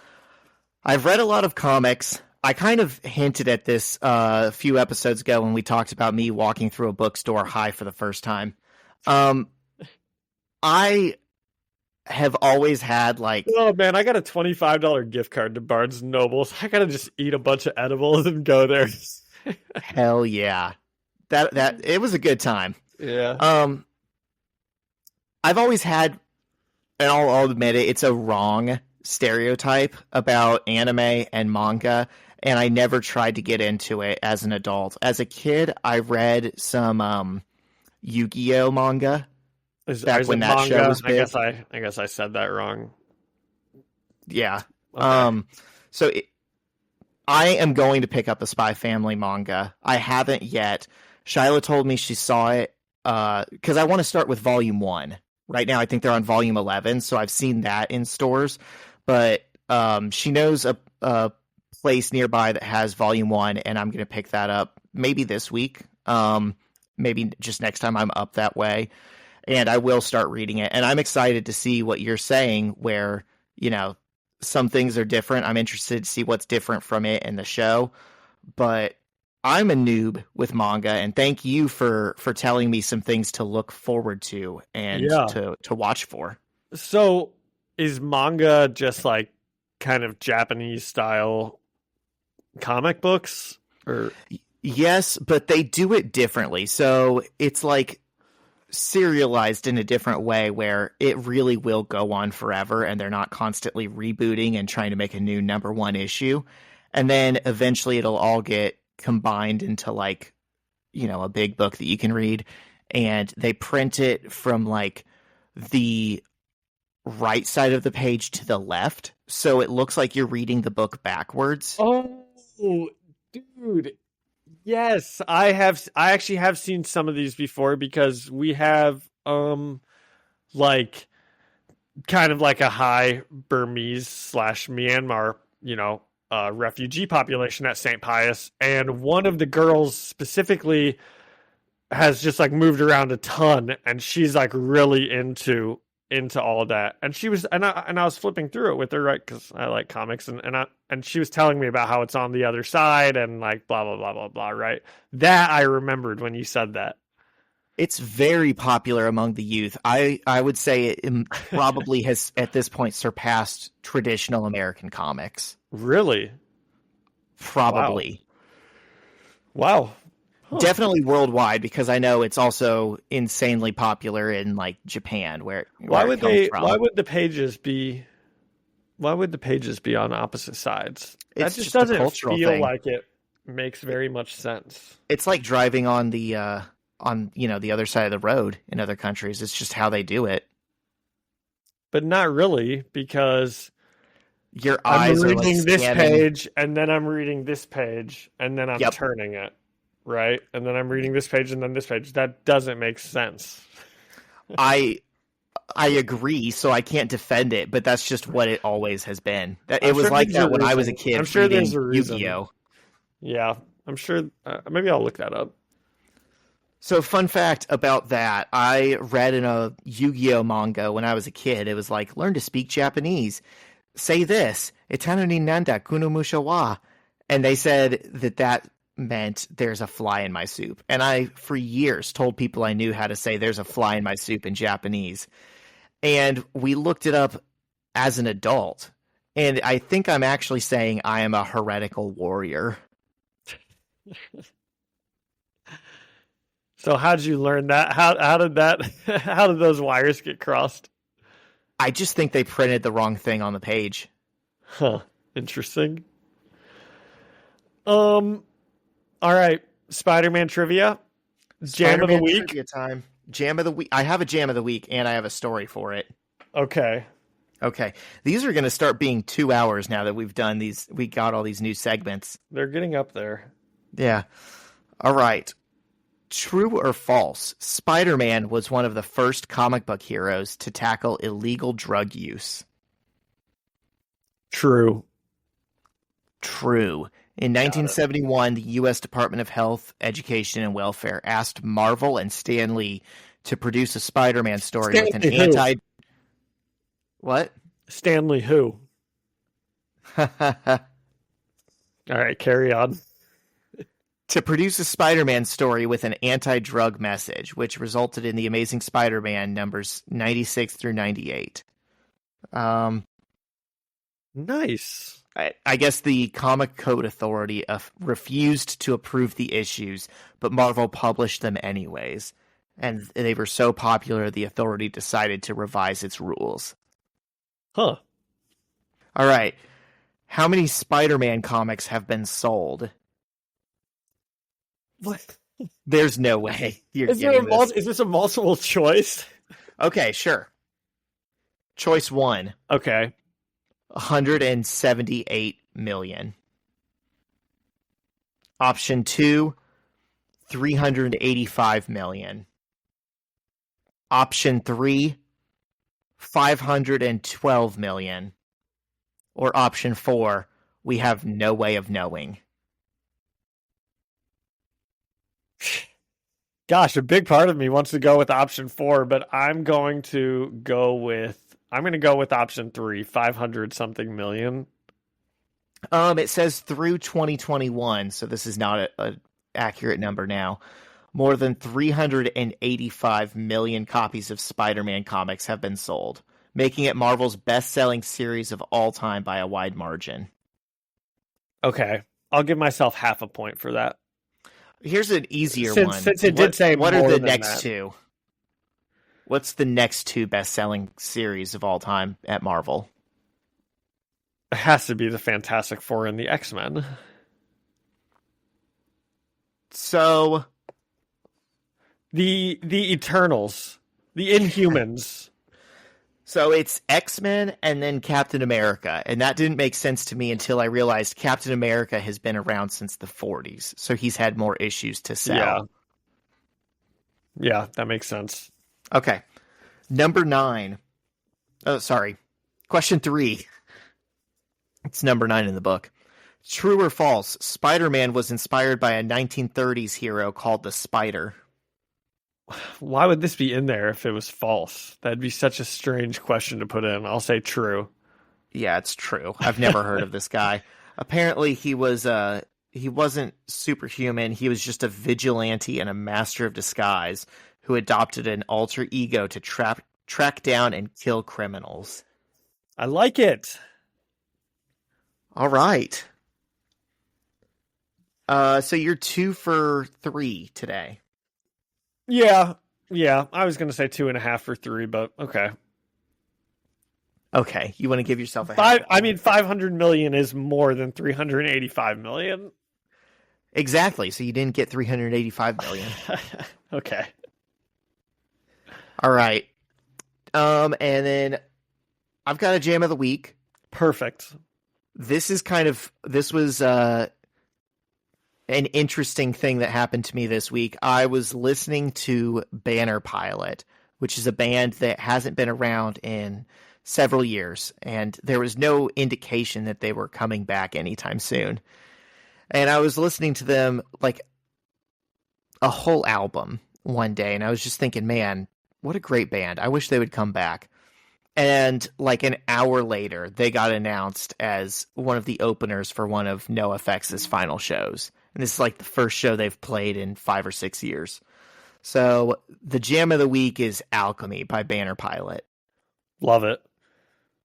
I've read a lot of comics. I kind of hinted at this a few episodes ago when we talked about me walking through a bookstore high for the first time. I have always had like... Oh man, I got a $25 gift card to Barnes & Noble, so I gotta just eat a bunch of edibles and go there. Hell yeah. That it was a good time. Yeah. I've always had, and I'll admit it, it's a wrong stereotype about anime and manga, and I never tried to get into it as an adult. As a kid, I read some Yu-Gi-Oh manga back when that show was big. I guess I said that wrong. Yeah. Okay. I am going to pick up the Spy Family manga. I haven't yet. Shyla told me she saw it because I want to start with Volume 1. right now. I think they're on volume 11, so I've seen that in stores. But she knows a place nearby that has volume 1, and I'm going to pick that up maybe this week. Maybe just next time I'm up that way. And I will start reading it. And I'm excited to see what you're saying, where, some things are different. I'm interested to see what's different from it in the show. But I'm a noob with manga, and thank you for telling me some things to look forward to and to watch for. So is manga just like kind of Japanese style comic books? Or yes, but they do it differently. So it's like serialized in a different way where it really will go on forever, and they're not constantly rebooting and trying to make a new number 1 issue. And then eventually it'll all get combined into like, a big book that you can read. And they print it from like the right side of the page to the left. So it looks like you're reading the book backwards. Oh, dude. Yes, I actually have seen some of these before, because we have like kind of like a high Burmese / Myanmar, refugee population at St. Pius, and one of the girls specifically has just like moved around a ton, and she's like really into all that. And she was, and I was flipping through it with her, right? Because I like comics, and she was telling me about how it's on the other side and like blah blah blah blah blah. Right? That I remembered when you said that. It's very popular among the youth. I would say it probably has at this point surpassed traditional American comics. Really? Probably. Wow. Huh. Definitely worldwide, because I know it's also insanely popular in like Japan, where why would the pages be on opposite sides? It's that just a doesn't cultural feel thing. like it makes very much sense. It's like driving on the the other side of the road in other countries. It's just how they do it. But not really, because your eyes I'm reading are like this scanning. page, and then I'm reading this page, and then I'm turning it. Right? And then I'm reading this page and then this page. That doesn't make sense. I agree, so I can't defend it, but that's just what it always has been. It was like that when I was a kid. I'm sure there's a reading reason. Yu-Gi-Oh. Yeah, I'm sure. Maybe I'll look that up. So, fun fact about that, I read in a Yu-Gi-Oh manga when I was a kid. It was like, learn to speak Japanese. Say this, Itano ni nanda kuno musha wa. And they said that meant there's a fly in my soup. And I, for years, told people I knew how to say there's a fly in my soup in Japanese. And we looked it up as an adult. And I think I'm actually saying I am a heretical warrior. So how did you learn that? How did those wires get crossed? I just think they printed the wrong thing on the page. Huh. Interesting. All right, Spider-Man trivia. Jam of the week. Trivia time. Jam of the week. I have a jam of the week, and I have a story for it. Okay. These are going to start being 2 hours now that we've done these. We got all these new segments. They're getting up there. Yeah. All right. True or false? Spider-Man was one of the first comic book heroes to tackle illegal drug use. True. In 1971, the U.S. Department of Health, Education, and Welfare asked Marvel and Stan Lee to produce a Spider-Man story with an anti... What? Stanley who? All right, carry on. To produce a Spider-Man story with an anti-drug message, which resulted in the Amazing Spider-Man numbers 96 through 98. Nice. I guess the Comic Code Authority refused to approve the issues, but Marvel published them anyways. And they were so popular, the authority decided to revise its rules. Huh. All right. How many Spider-Man comics have been sold? What? There's no way you're Is this a multiple choice? Okay, sure. Choice 1. Okay. 178 million. Option 2, 385 million. Option 3, 512 million. Or option 4, we have no way of knowing. Gosh, a big part of me wants to go with option 4, but I'm going to go with option 3, 500 something million. It says through 2021, so this is not a accurate number now. More than 385 million copies of Spider-Man comics have been sold, making it Marvel's best-selling series of all time by a wide margin. Okay, I'll give myself half a point for that. Here's an easier one. Since it did say what more are the than next that. two? What's the next 2 best-selling series of all time at Marvel? It has to be the Fantastic Four and the X-Men. So, The Eternals, the Inhumans. So it's X-Men and then Captain America, and that didn't make sense to me until I realized Captain America has been around since the 40s, so he's had more issues to sell. Yeah, that makes sense. Okay. Number 9. Oh, sorry. Question 3. It's number 9 in the book. True or false, Spider-Man was inspired by a 1930s hero called the Spider. Why would this be in there if it was false? That'd be such a strange question to put in. I'll say true. Yeah, it's true. I've never heard of this guy. Apparently he wasn't superhuman. He was just a vigilante and a master of disguise who adopted an alter ego to track down and kill criminals. I like it. All right. So you're 2 for 3 today. Yeah. I was going to say 2.5 for 3, but okay. Okay, you want to give yourself a half? 500 million is more than 385 million. Exactly. So you didn't get 385 million. Okay. All right. And then I've got a jam of the week. Perfect. This was an interesting thing that happened to me this week. I was listening to Banner Pilot, which is a band that hasn't been around in several years, and there was no indication that they were coming back anytime soon. And I was listening to them like a whole album one day, and I was just thinking, man, what a great band. I wish they would come back. And like an hour later, they got announced as one of the openers for one of NoFX's final shows. And this is like the first show they've played in 5 or 6 years. So the jam of the week is Alchemy by Banner Pilot. Love it.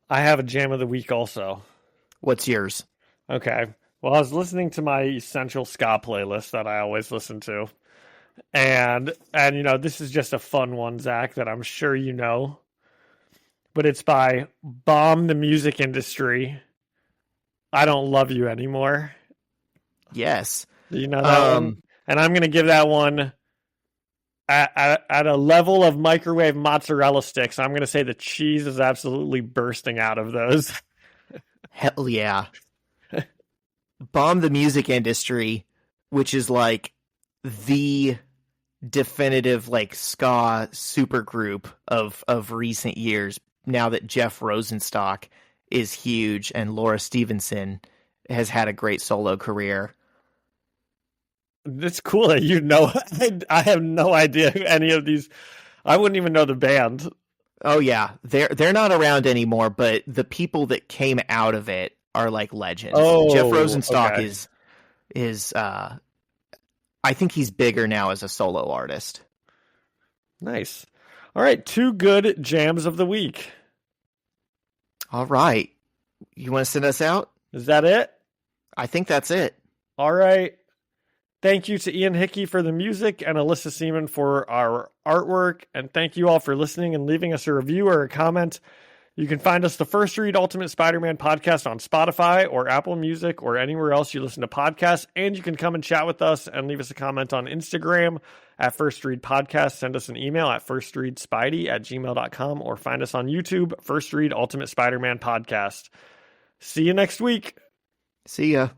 I have a jam of the week also. What's yours? Okay. Well, I was listening to my Essential Ska playlist that I always listen to. And you know, this is just a fun one, Zach, that I'm sure you know. But it's by Bomb the Music Industry. I Don't Love You Anymore. Yes. You know that one? And I'm going to give that one at a level of microwave mozzarella sticks. I'm going to say the cheese is absolutely bursting out of those. Hell yeah. Bomb the Music Industry, which is like the definitive like ska supergroup of recent years, now that Jeff Rosenstock is huge and Laura Stevenson has had a great solo career. It's cool that you know. I have no idea who any of these. I wouldn't even know the band. Oh yeah, they're not around anymore, but the people that came out of it are like legends. Oh, Jeff Rosenstock okay. is I think he's bigger now as a solo artist. Nice. All right, 2 good jams of the week. All right. You want to send us out? Is that it? I think that's it. All right. Thank you to Ian Hickey for the music and Alyssa Seaman for our artwork. And thank you all for listening and leaving us a review or a comment. You can find us the First Read Ultimate Spider-Man podcast on Spotify or Apple Music or anywhere else you listen to podcasts. And you can come and chat with us and leave us a comment on Instagram at First Read Podcast. Send us an email at firstreadspidey@gmail.com or find us on YouTube, First Read Ultimate Spider-Man podcast. See you next week. See ya.